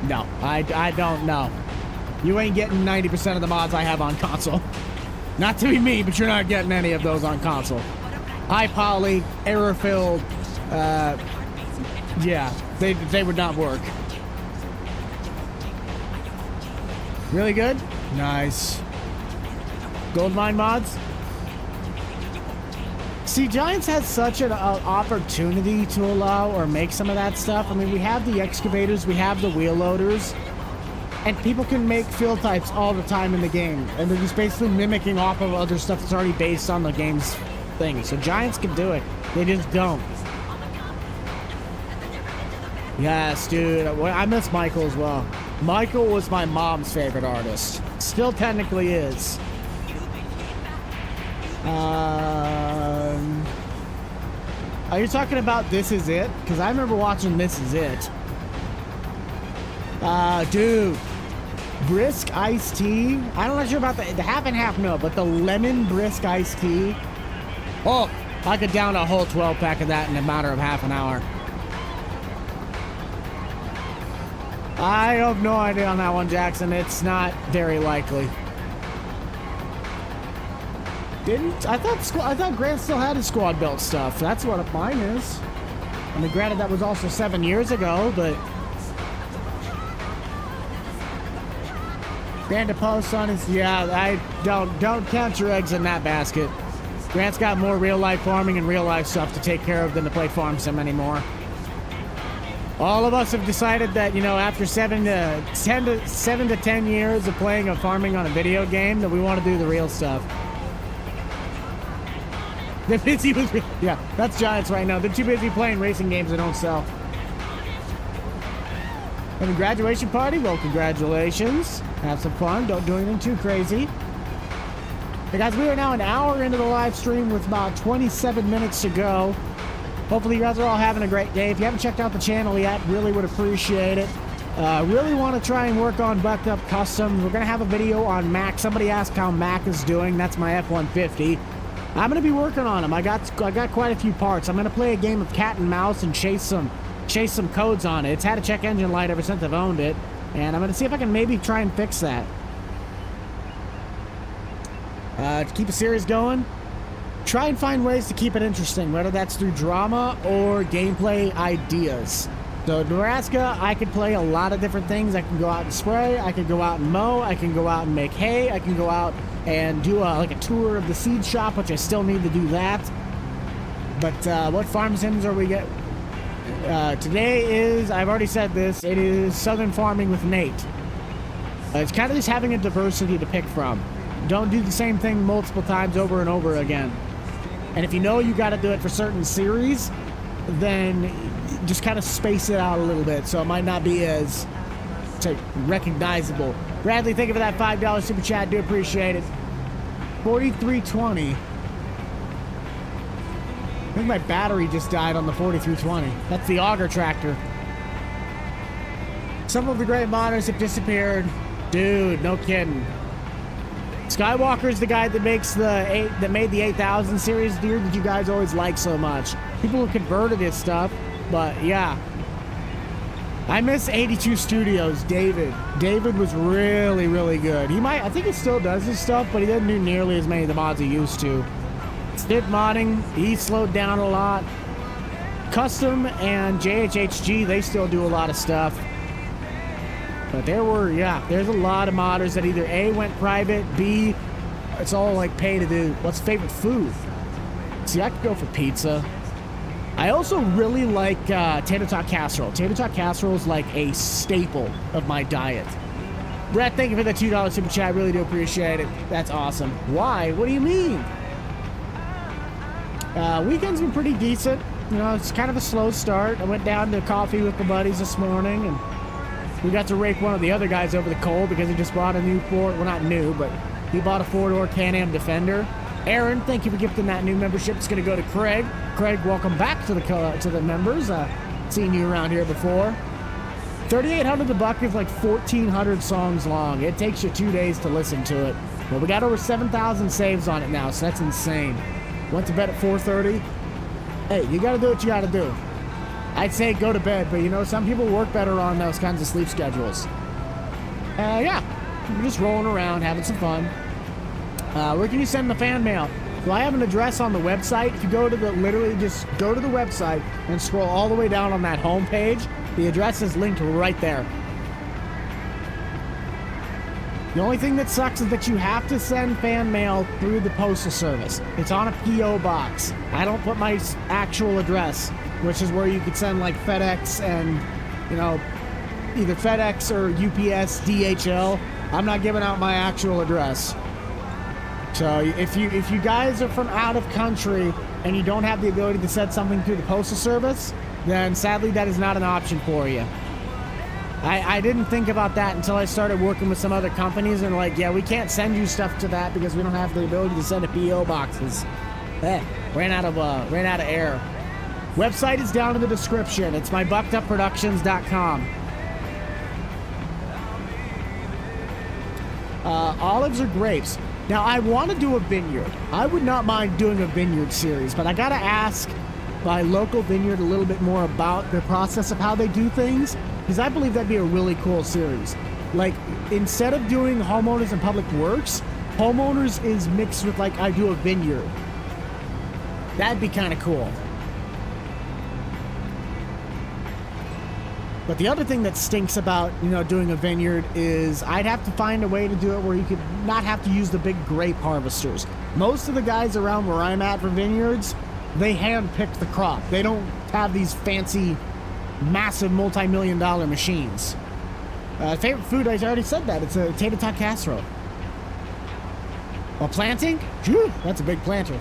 No, I don't know. You ain't getting 90% of the mods I have on console. Not to be me, but you're not getting any of those on console. High poly, error-filled. Yeah, they would not work. Really good? Nice. Goldmine mods? See, Giants has such an opportunity to allow or make some of that stuff. I mean, we have the excavators, we have the wheel loaders, and people can make fill types all the time in the game. And they're just basically mimicking off of other stuff that's already based on the game's thing. So Giants can do it. They just don't. Yes, dude. I miss Michael as well. Michael was my mom's favorite artist. Still technically is. Are you talking about This Is It? Because I remember watching This Is It. Dude. Brisk iced tea. I'm not sure about the half and half, no, but the lemon brisk iced tea. Oh, I could down a whole 12 pack of that in a matter of half an hour. I have no idea on that one, Jackson. It's not very likely. I thought Grant still had his squad built stuff. That's what mine is. I mean, granted, that was also 7 years ago, but Grant to post on his, yeah, I don't count your eggs in that basket. Grant's got more real life farming and real life stuff to take care of than to play farm sim anymore. All of us have decided that, you know, after 7 to 10 years of playing or farming on a video game, that we want to do the real stuff. They're busy with, yeah, that's Giants right now. They're too busy playing racing games that don't sell. Having a graduation party? Well, congratulations. Have some fun. Don't do anything too crazy. Hey guys, we are now an hour into the live stream with about 27 minutes to go. Hopefully you guys are all having a great day. If you haven't checked out the channel yet, really would appreciate it. Really want to try and work on Bucked Up Custom. We're going to have a video on Mac. Somebody asked how Mac is doing. That's my F-150. I'm going to be working on them. I got quite a few parts. I'm going to play a game of cat and mouse and chase some codes on it. It's had a check engine light ever since I've owned it. And I'm going to see if I can maybe try and fix that. To keep a series going, try and find ways to keep it interesting, whether that's through drama or gameplay ideas. So Nebraska, I could play a lot of different things. I can go out and spray, I can go out and mow, I can go out and make hay, I can go out and do like a tour of the seed shop, which I still need to do that. But what farm sims are we getting? Today is, I've already said this, it is Southern Farming with Nate. It's kind of just having a diversity to pick from. Don't do the same thing multiple times over and over again. And if you know you got to do it for certain series, then just kind of space it out a little bit so it might not be as, say, recognizable. Bradley, thank you for that $5 super chat. Do appreciate it. 4320. I think my battery just died on the 4320. That's the auger tractor. Some of the great modders have disappeared. Dude, no kidding. Skywalker's the guy that made the 8000 series gear that you guys always like so much. People have converted his stuff, but yeah. I miss 82 Studios, David. David was really, really good. I think he still does his stuff, but he doesn't do nearly as many of the mods he used to. Stid modding, he slowed down a lot. Custom and JHHG, they still do a lot of stuff. But there's a lot of modders that either A, went private, B, it's all like pay to do. What's favorite food? See, I could go for pizza. I also really like tater tot casserole. Tater tot casserole is like a staple of my diet. Brett, thank you for the $2 super chat. I really do appreciate it. That's awesome. Why? What do you mean? Weekend's been pretty decent. You know, it's kind of a slow start. I went down to coffee with the buddies this morning, and we got to rake one of the other guys over the coal because he just bought a new well, not new, but he bought a 4-door Can-Am Defender. Aaron, thank you for gifting that new membership. It's going to go to Craig. Craig, welcome back to the members. Seen you around here before. 3,800 the buck is like 1,400 songs long. It takes you 2 days to listen to it. Well, we got over 7,000 saves on it now, so that's insane. Went to bed at 4:30. Hey, you got to do what you got to do. I'd say go to bed, but you know, some people work better on those kinds of sleep schedules. Yeah, we're just rolling around, having some fun. Where can you send the fan mail? Well, I have an address on the website. If you go to literally just go to the website and scroll all the way down on that home page, the address is linked right there. The only thing that sucks is that you have to send fan mail through the postal service. It's on a P.O. box. I don't put my actual address, which is where you could send like FedEx and, you know, either FedEx or UPS, DHL. I'm not giving out my actual address. So if you guys are from out of country and you don't have the ability to send something through the postal service, then sadly that is not an option for you. I didn't think about that until I started working with some other companies, and like, yeah, we can't send you stuff to that because we don't have the ability to send to PO boxes. Ran out of air. Website is down in the description. It's mybuckedupproductions.com. Olives or grapes? Now, I want to do a vineyard. I would not mind doing a vineyard series, but I got to ask my local vineyard a little bit more about the process of how they do things, because I believe that'd be a really cool series. Like, instead of doing homeowners and public works, homeowners is mixed with, like, I do a vineyard. That'd be kind of cool. But the other thing that stinks about, you know, doing a vineyard is I'd have to find a way to do it where you could not have to use the big grape harvesters. Most of the guys around where I'm at for vineyards, they hand-pick the crop. They don't have these fancy, massive, multi-million-dollar machines. Favorite food, I already said that. It's a tater tot casserole. Well, planting? Phew, that's a big planter.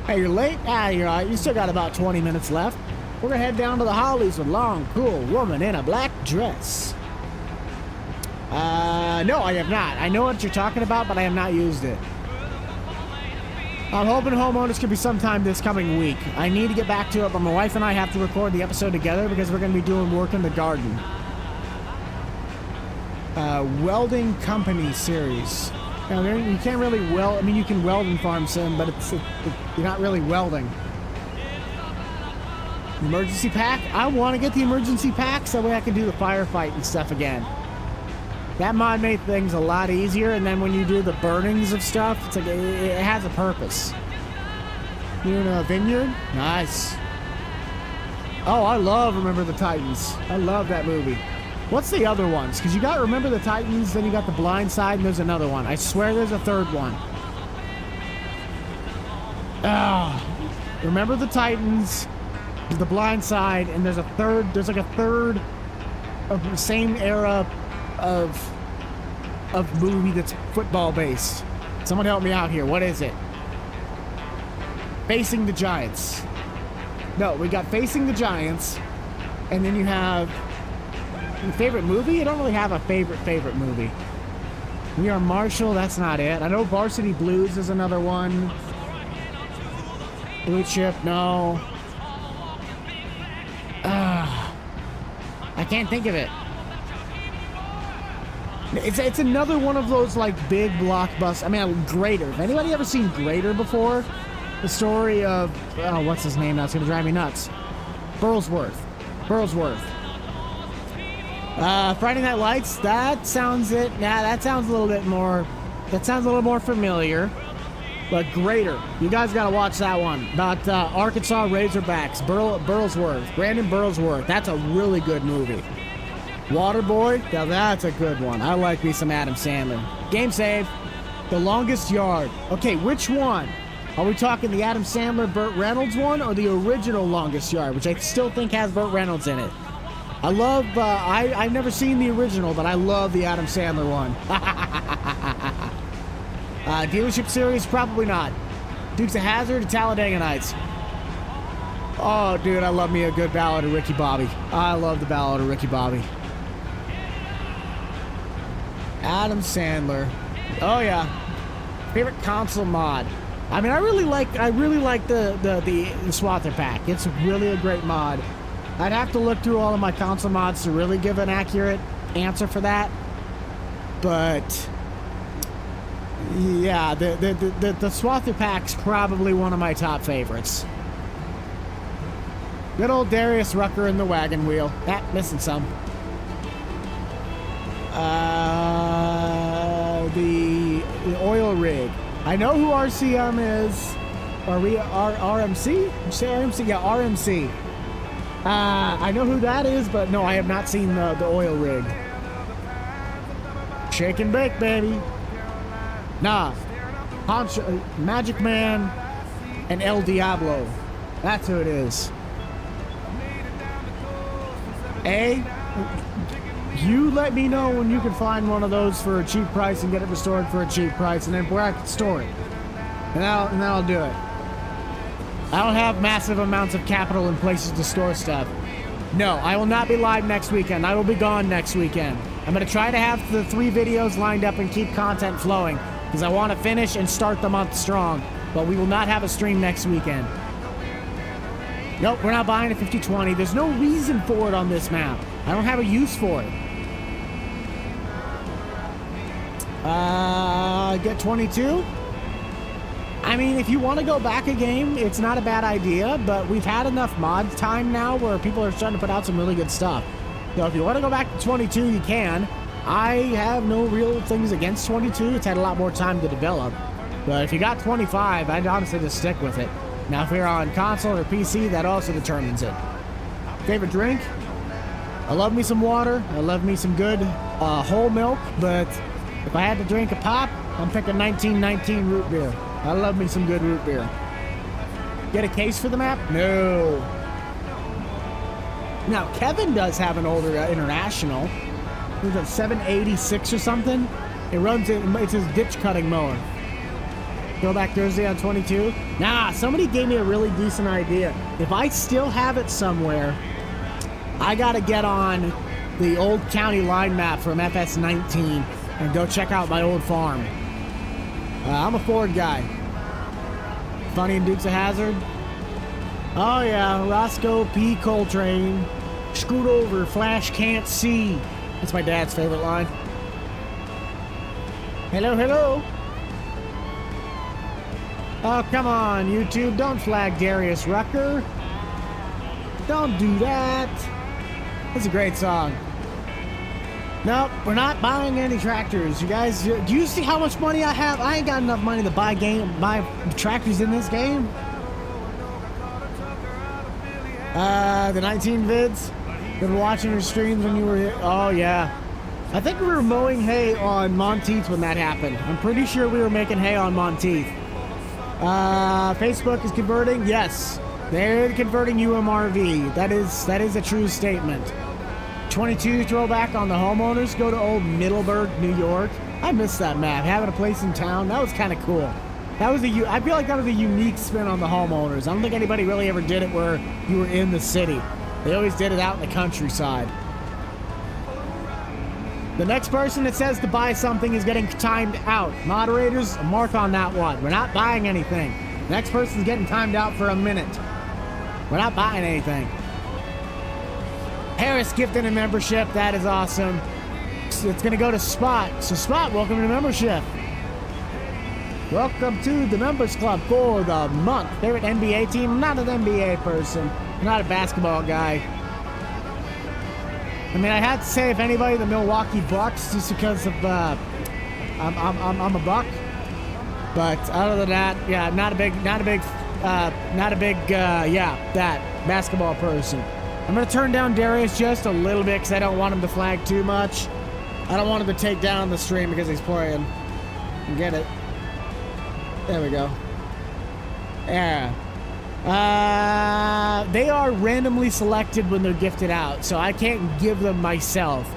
Hey, you're late? You're all right. You still got about 20 minutes left. We're gonna head down to the Hollies with long, cool woman in a black dress. No, I have not. I know what you're talking about, but I have not used it. I'm hoping homeowners could be sometime this coming week. I need to get back to it, but my wife and I have to record the episode together because we're gonna be doing work in the garden. Welding company series. Now, you can't really weld. I mean, you can weld in Farm Sim, but you're not really welding. Emergency pack? I want to get the emergency pack so that way I can do the firefight and stuff again. That mod made things a lot easier, and then when you do the burnings of stuff, it's like it has a purpose. You in a vineyard? Nice. Oh, I love Remember the Titans. I love that movie. What's the other ones? Because you got Remember the Titans, then you got The Blind Side, and there's another one. I swear there's a third one. Remember the Titans, The Blind Side, and there's like a third of the same era of movie that's football based. Someone help me out here. What is it? Facing the Giants. No, we got Facing the Giants, and then you have your favorite movie? I don't really have a favorite movie. We Are Marshall, that's not it. I know Varsity Blues is another one. Blue Chip, no. I can't think of it. It's another one of those like big blockbusters. I mean, Greater. Have anybody ever seen Greater before? The story of what's his name now? It's gonna drive me nuts. Burlsworth. Friday Night Lights. That sounds it. Nah, that sounds a little bit more. That sounds a little more familiar. But Greater. You guys gotta watch that one. About Arkansas Razorbacks. Burlsworth. Brandon Burlsworth. That's a really good movie. Waterboy. Now that's a good one. I like me some Adam Sandler. Game save. The Longest Yard. Okay, which one? Are we talking the Adam Sandler, Burt Reynolds one, or the original Longest Yard, which I still think has Burt Reynolds in it? I love, I've never seen the original, but I love the Adam Sandler one. Dealership Series, probably not. Dukes of Hazzard, Talladega Nights. Oh, dude, I love me a good ballad of Ricky Bobby. I love the ballad of Ricky Bobby. Adam Sandler. Oh yeah. Favorite console mod. I mean, I really like the Swather Pack. It's really a great mod. I'd have to look through all of my console mods to really give an accurate answer for that. But yeah, the Swather Pack's probably one of my top favorites. Good old Darius Rucker in the wagon wheel. Missing some. The oil rig. I know who RCM is. Are we RMC? Did you say RMC? Yeah, RMC. I know who that is, but no, I have not seen the oil rig. Shake and bake, baby. Nah. Magic Man and El Diablo. That's who it is. You let me know when you can find one of those for a cheap price and get it restored for a cheap price, and then where I can store it. And then I'll do it. I don't have massive amounts of capital in places to store stuff. No, I will not be live next weekend. I will be gone next weekend. I'm going to try to have the 3 videos lined up and keep content flowing, because I want to finish and start the month strong. But we will not have a stream next weekend. Nope, we're not buying a 5020. There's no reason for it on this map. I don't have a use for it. Get 22? I mean, if you want to go back a game, it's not a bad idea, but we've had enough mod time now where people are starting to put out some really good stuff. So if you want to go back to 22, you can. I have no real things against 22. It's had a lot more time to develop. But if you got 25, I'd honestly just stick with it. Now, if you're on console or PC, that also determines it. Favorite drink? I love me some water. I love me some good whole milk, but if I had to drink a pop, I'm picking 1919 root beer. I love me some good root beer. Get a case for the map? No. Now, Kevin does have an older International. It's a 786 or something. It's his ditch cutting mower. Throwback Thursday on 22. Nah, somebody gave me a really decent idea. If I still have it somewhere, I gotta get on the old county line map from FS19 and go check out my old farm. I'm a Ford guy. Funny in Dukes of Hazzard. Oh yeah, Roscoe P. Coltrane. Screwed over, Flash can't see. That's my dad's favorite line. Hello, hello. Oh, come on, YouTube. Don't flag Darius Rucker. Don't do that. It's a great song. Nope, we're not buying any tractors. You guys, do you see how much money I have? I ain't got enough money to buy tractors in this game. The 19 vids. Been watching your streams when you were here. Oh, yeah. I think we were mowing hay on Monteith when that happened. I'm pretty sure we were making hay on Monteith. Facebook is converting. Yes, they're converting UMRV. That is a true statement. 22 throwback on the homeowners. Go to old Middleburg, New York. I miss that map. Having a place in town. That was kind of cool. I feel like that was a unique spin on the homeowners. I don't think anybody really ever did it where you were in the city. They always did it out in the countryside. The next person that says to buy something is getting timed out. Moderators, mark on that one. We're not buying anything. The next person's getting timed out for a minute. We're not buying anything. Harris gifted a membership. That is awesome. It's going to go to Spot. So Spot, welcome to membership. Welcome to the members club for the month. Favorite NBA team? Not an NBA person. Not a basketball guy. I mean, I had to say, if anybody, the Milwaukee Bucks, just because of I'm a Buck. But other than that, yeah, not a big basketball person. I'm gonna turn down Darius just a little bit because I don't want him to flag too much. I don't want him to take down the stream because he's playing. Get it? There we go. Yeah. They are randomly selected when they're gifted out, so I can't give them myself.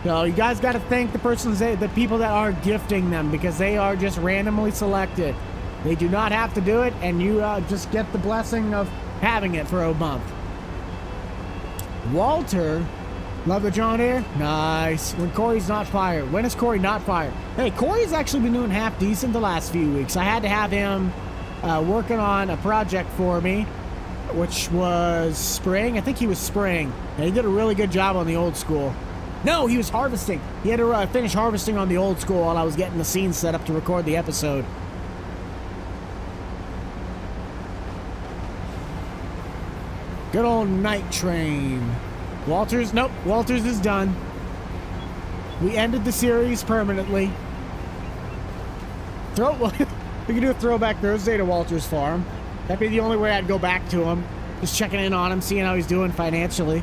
So you guys got to thank the people that are gifting them, because they are just randomly selected. They do not have to do it, and you just get the blessing of having it for a month. Walter, love the John Deere. Nice. When Corey's not fired. When is Corey not fired? Hey, Corey's actually been doing half decent the last few weeks. I had to have him working on a project for me, which was spring. I think he was spring. And he did a really good job on the old school. No, he was harvesting. He had to finish harvesting on the old school while I was getting the scene set up to record the episode. Good old night train. Walters, nope, Walters is done. We ended the series permanently. We can do a throwback Thursday to Walter's farm. That'd be the only way I'd go back to him. Just checking in on him, seeing how he's doing financially.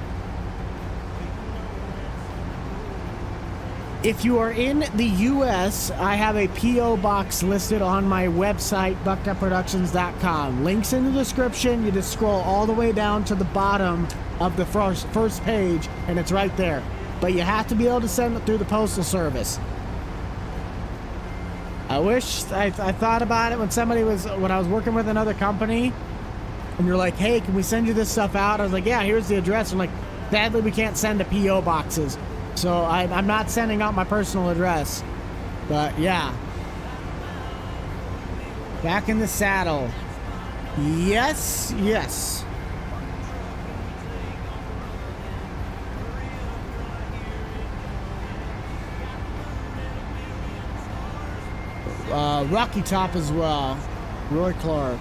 If you are in the U.S., I have a P.O. box listed on my website, BUCH'D.productions.com. Links in the description. You just scroll all the way down to the bottom of the first page, and it's right there. But you have to be able to send it through the postal service. I wish I thought about it when I was working with another company, and you're like, hey, can we send you this stuff out? I was like, yeah, here's the address. I'm like, sadly, we can't send to P.O. boxes. So I'm not sending out my personal address. But yeah. Back in the saddle. Yes, yes. Rocky Top as well. Roy Clark.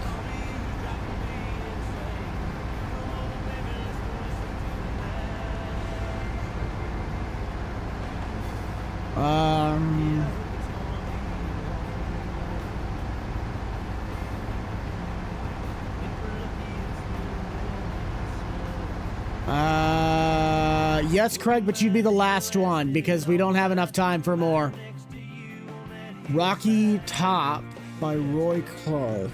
Yes, Craig, but you'd be the last one because we don't have enough time for more. Rocky Top by Roy Clark.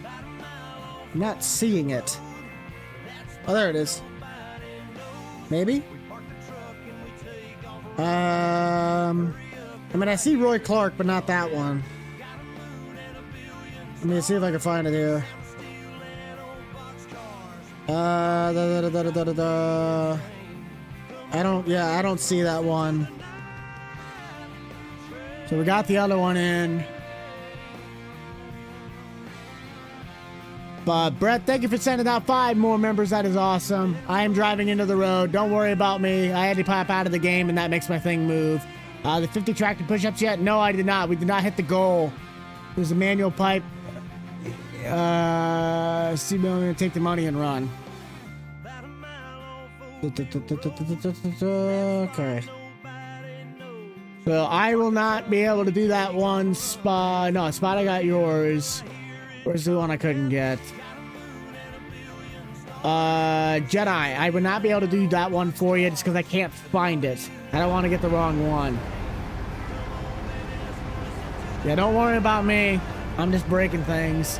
I'm not seeing it. Oh, there it is. Maybe? I mean, I see Roy Clark, but not that one. Let me see if I can find it here. I don't see that one. So we got the other one in. But Brett, thank you for sending out 5 more members. That is awesome. I am driving into the road. Don't worry about me. I had to pop out of the game, and that makes my thing move. The 50 tractor push-ups yet? No, I did not. We did not hit the goal. There's a manual pipe. See, I'm going to take the money and run. Okay. So I will not be able to do that one spot. No, spot I got yours. Where's the one I couldn't get? Jedi. I would not be able to do that one for you just because I can't find it. I don't want to get the wrong one. Yeah, don't worry about me. I'm just breaking things.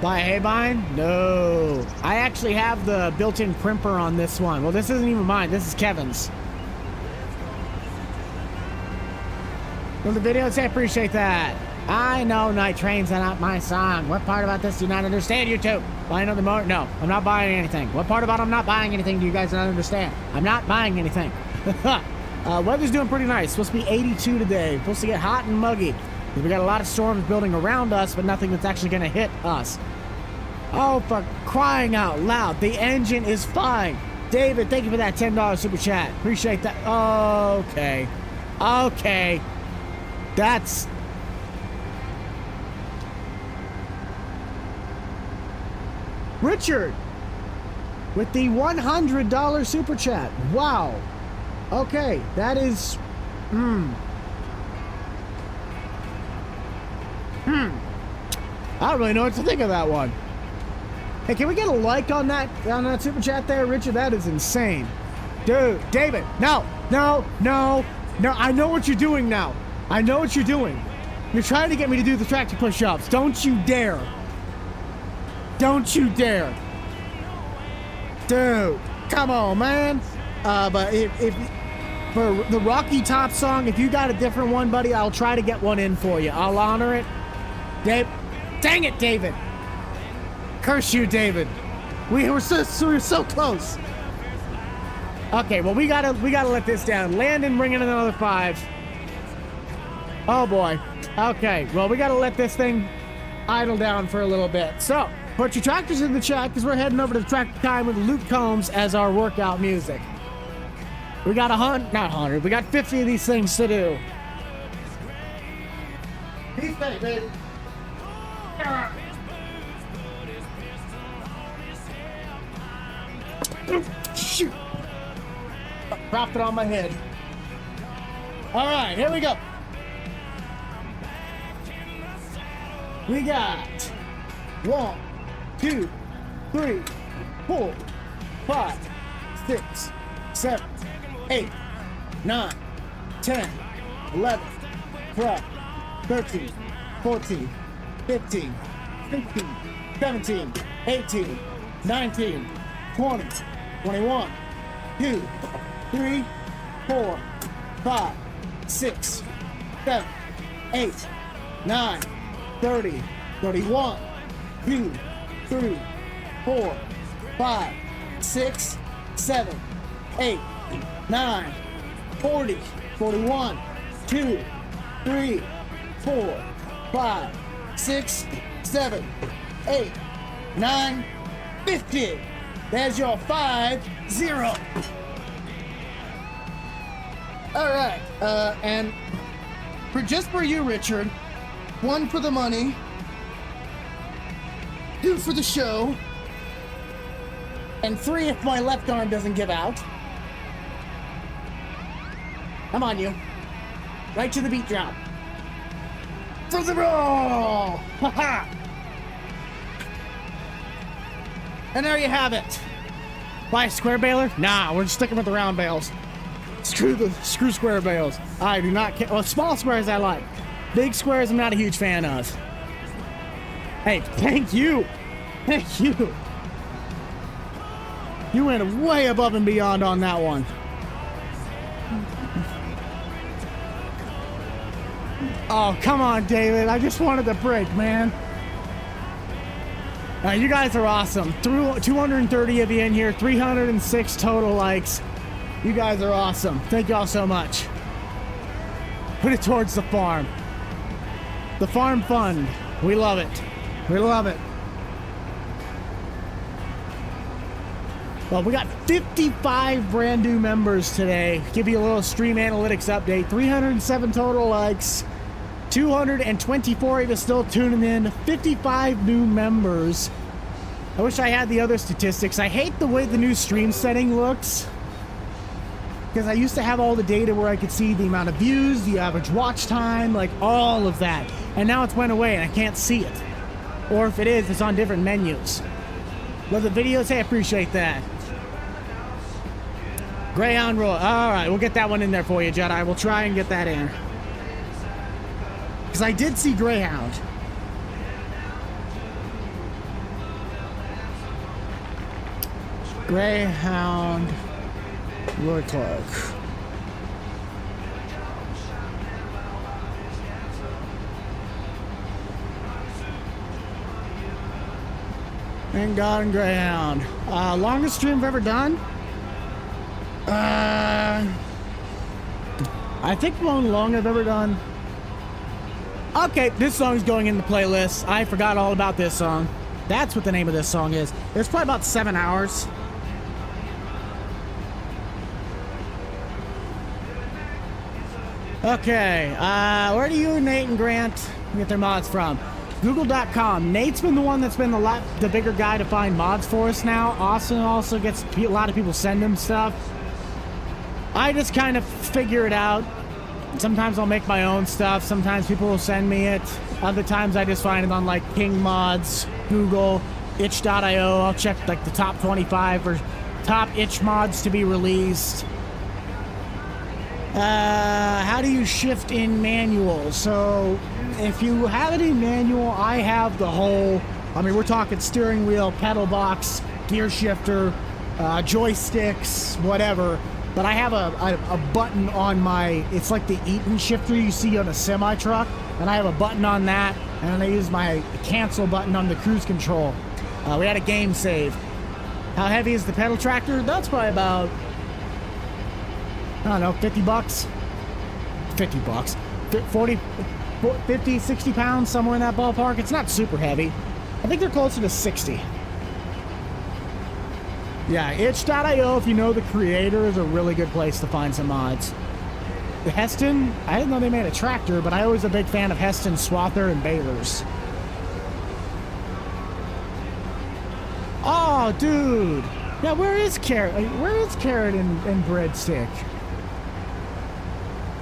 Buy a Haybine? No. I actually have the built-in crimper on this one. Well, this isn't even mine. This is Kevin's. Well, the video, I appreciate that. I know Night Trains are not my song. What part about this do you not understand, YouTube? Buying another motor? No, I'm not buying anything. What part about I'm not buying anything do you guys not understand? I'm not buying anything. Weather's doing pretty nice. Supposed to be 82 today. Supposed to get hot and muggy. We got a lot of storms building around us, but nothing that's actually going to hit us. Oh, for crying out loud. The engine is fine. David, thank you for that $10 super chat. Appreciate that. Okay. Okay. That's... Richard with the $100 super chat. Wow. Okay, that is... I don't really know what to think of that one. Hey, can we get a like on that super chat there, Richard? That is insane. Dude, David, no. I know what you're doing now. I know what you're doing. You're trying to get me to do the tractor push-ups. Don't you dare. Don't you dare. Dude, come on, man. But if for the Rocky Top song, if you got a different one, buddy, I'll try to get one in for you. I'll honor it. Dave, dang it, David. Curse you, David. We were so close. Okay, well, we gotta let this down. Landon bringing another 5. Oh boy. Okay, well, we gotta let this thing idle down for a little bit. So, put your tractors in the chat because we're heading over to Tractor Time with Luke Combs as our workout music. We got 100, we got 50 of these things to do. Peace, baby. Shoot. Dropped it on my head. All right, here we go. We got 1, 2, 3, 4, 5, 6, 7, 8, 9, 10, 11, 12, 13, 14, 15, 16, 17, 18, 19, 20, 21, 2, 3, 4, 5, 6, 7, 8, 9, 30, 31, 2, 3, 4, 5, 6, 7, 8, 9, 40, 41, 2, 3, 4, 5, 6, 7, 8, 9, 50. There's your 5-0. All right, and just for you, Richard, 1 for the money, 2 for the show, and 3 if my left arm doesn't give out. I'm on you. Right to the beat drop. For the roll! Ha-ha! And there you have it. Buy a square baler? Nah, we're just sticking with the round bales. Screw square bales. I do not care. Well, small squares I like. Big squares I'm not a huge fan of. Hey, thank you. Thank you. You went way above and beyond on that one. Oh, come on, David. I just wanted the break, man. You guys are awesome. 230 of you in here, 306 total likes. You guys are awesome. Thank y'all so much. Put it towards the farm. The farm fund. We love it. We love it. Well, we got 55 brand new members today. Give you a little stream analytics update. 307 total likes. 224 of you still tuning in. 55 new members. I wish I had the other statistics. I hate the way the new stream setting looks, because I used to have all the data where I could see the amount of views, the average watch time, like all of that. And now it's went away and I can't see it. Or if it is, it's on different menus. Love the videos. Hey, I appreciate that. Greyhound Roll. All right, we'll get that one in there for you, Jedi. We'll try and get that in. Because I did see Greyhound. Greyhound Roy Clark. Thank God and Greyhound. Longest stream I've ever done? I think the one long I've ever done. Okay, this song's going in the playlist. I forgot all about this song. That's what the name of this song is. It's probably about 7 hours. Okay, where do you, Nate and Grant, get their mods from? Google.com. Nate's been the one that's been the bigger guy to find mods for us now. Austin also gets a lot of people send him stuff. I just kind of figure it out. Sometimes I'll make my own stuff. Sometimes people will send me it. Other times I just find it on like King Mods, Google, itch.io. I'll check like the top 25 or top itch mods to be released. How do you shift in manual? So if you have any manual, I have the whole, I mean, we're talking steering wheel, pedal box, gear shifter, joysticks, whatever. But I have a button on my, it's like the Eaton shifter you see on a semi truck. And I have a button on that. And then I use my cancel button on the cruise control. We had a game save. How heavy is the pedal tractor? That's probably about, I don't know, 50 bucks. 50 bucks. 40, 50, 60 pounds, somewhere in that ballpark. It's not super heavy. I think they're closer to 60. Yeah, itch.io, if you know the creator, is a really good place to find some mods. The Heston, I didn't know they made a tractor, but I was a big fan of Heston, Swather, and Baylor's. Oh, dude. Yeah, where is Carrot? Where is Carrot and Breadstick?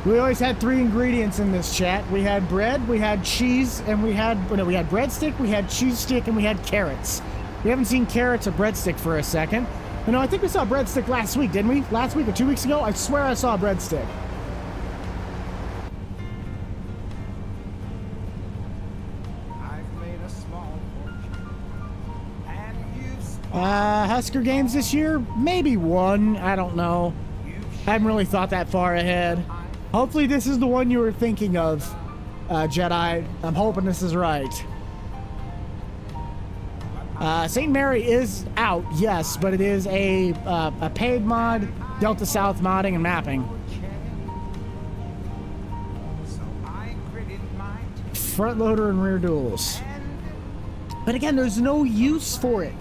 We always had 3 ingredients in this chat. We had bread, we had cheese, and we had breadstick, we had cheese stick, and we had carrots. We haven't seen carrots or breadstick for a second. You know, I think we saw breadstick last week, didn't we? Last week or 2 weeks ago? I swear I saw breadstick. Husker games this year? Maybe one. I don't know. I haven't really thought that far ahead. Hopefully this is the one you were thinking of, Jedi. I'm hoping this is right. St. Mary is out, yes, but it is a paid mod, Delta South modding and mapping. Front loader and rear duals. But again, there's no use for it.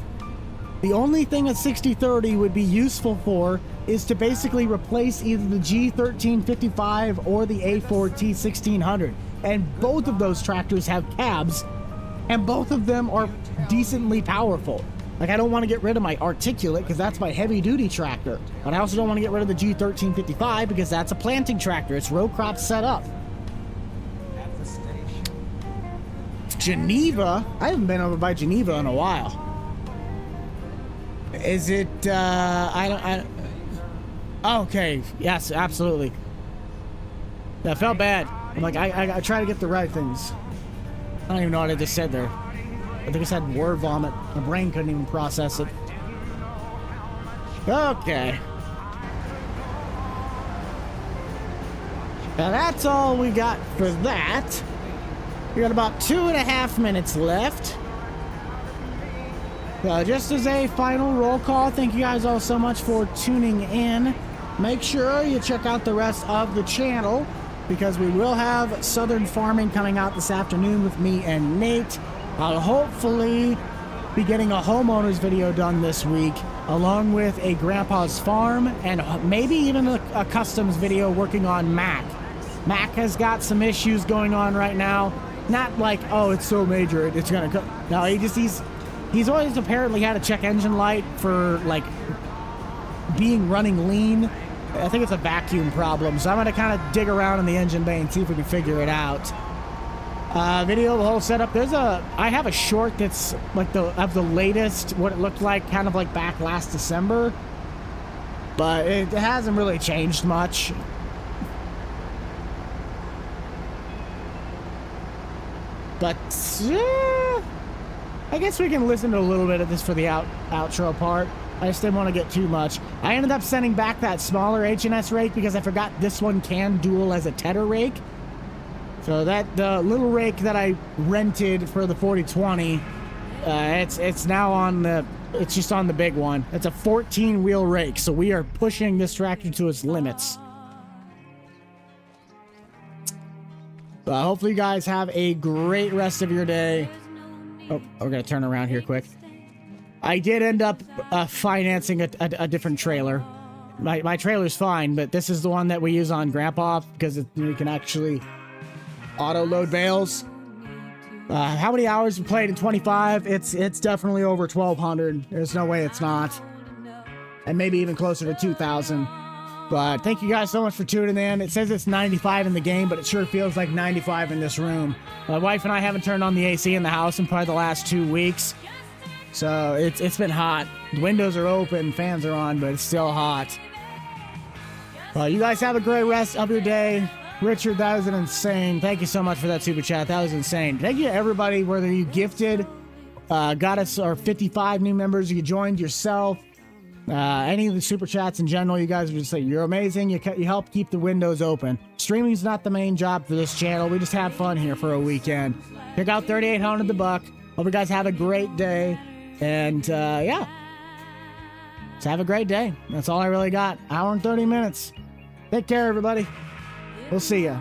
The only thing a 6030 would be useful for is to basically replace either the G1355 or the A4T1600. And both of those tractors have cabs, and both of them are decently powerful. Like, I don't want to get rid of my Articulate because that's my heavy-duty tractor. But I also don't want to get rid of the G1355 because that's a planting tractor. It's row crop set up. Geneva? I haven't been over by Geneva in a while. Is it, okay, yes, absolutely. That felt bad. I'm like, I try to get the right things. I don't even know what I just said there. I think I said word vomit. My brain couldn't even process it. Okay. Now that's all we got for that. We got about 2.5 minutes left. Just as a final roll call, thank you guys all so much for tuning in. Make sure you check out the rest of the channel because we will have Southern Farming coming out this afternoon with me and Nate. I'll hopefully be getting a homeowners video done this week along with a Grandpa's Farm and maybe even a customs video working on Mac. Mac has got some issues going on right now. Not like, oh, it's so major, it's gonna go. No, he's always apparently had a check engine light for like being running lean. I think it's a vacuum problem, so I'm gonna kind of dig around in the engine bay and see if we can figure it out. Video of the whole setup. I have a short that's like of the latest, what it looked like, kind of like back last December, but it hasn't really changed much. But I guess we can listen to a little bit of this for the outro part. I just didn't want to get too much. I ended up sending back that smaller H&S rake because I forgot this one can dual as a tedder rake. So the little rake that I rented for the 4020, it's now on it's just on the big one. It's a 14-wheel rake, so we are pushing this tractor to its limits. Hopefully you guys have a great rest of your day. Oh, we're gonna turn around here quick. I did end up financing a different trailer. My trailer's fine, but this is the one that we use on Grandpa because you can actually auto load bales. How many hours we played in 25? It's definitely over 1,200. There's no way it's not, and maybe even closer to 2,000. But thank you guys so much for tuning in. It says it's 95 in the game, but it sure feels like 95 in this room. My wife and I haven't turned on the AC in the house in probably the last 2 weeks. So it's been hot. The windows are open, fans are on, but it's still hot. You guys have a great rest of your day. Richard, that was an insane. Thank you so much for that super chat. That was insane. Thank you to everybody, whether you gifted, got us our 55 new members, you joined yourself, any of the super chats in general. You guys are just like, you're amazing. You help keep the windows open. Streaming's not the main job for this channel. We just have fun here for a weekend. Check out 3800 the Buck. Hope you guys have a great day. And yeah, just have a great day. That's all I really got. Hour and 30 minutes. Take care, everybody. We'll see ya.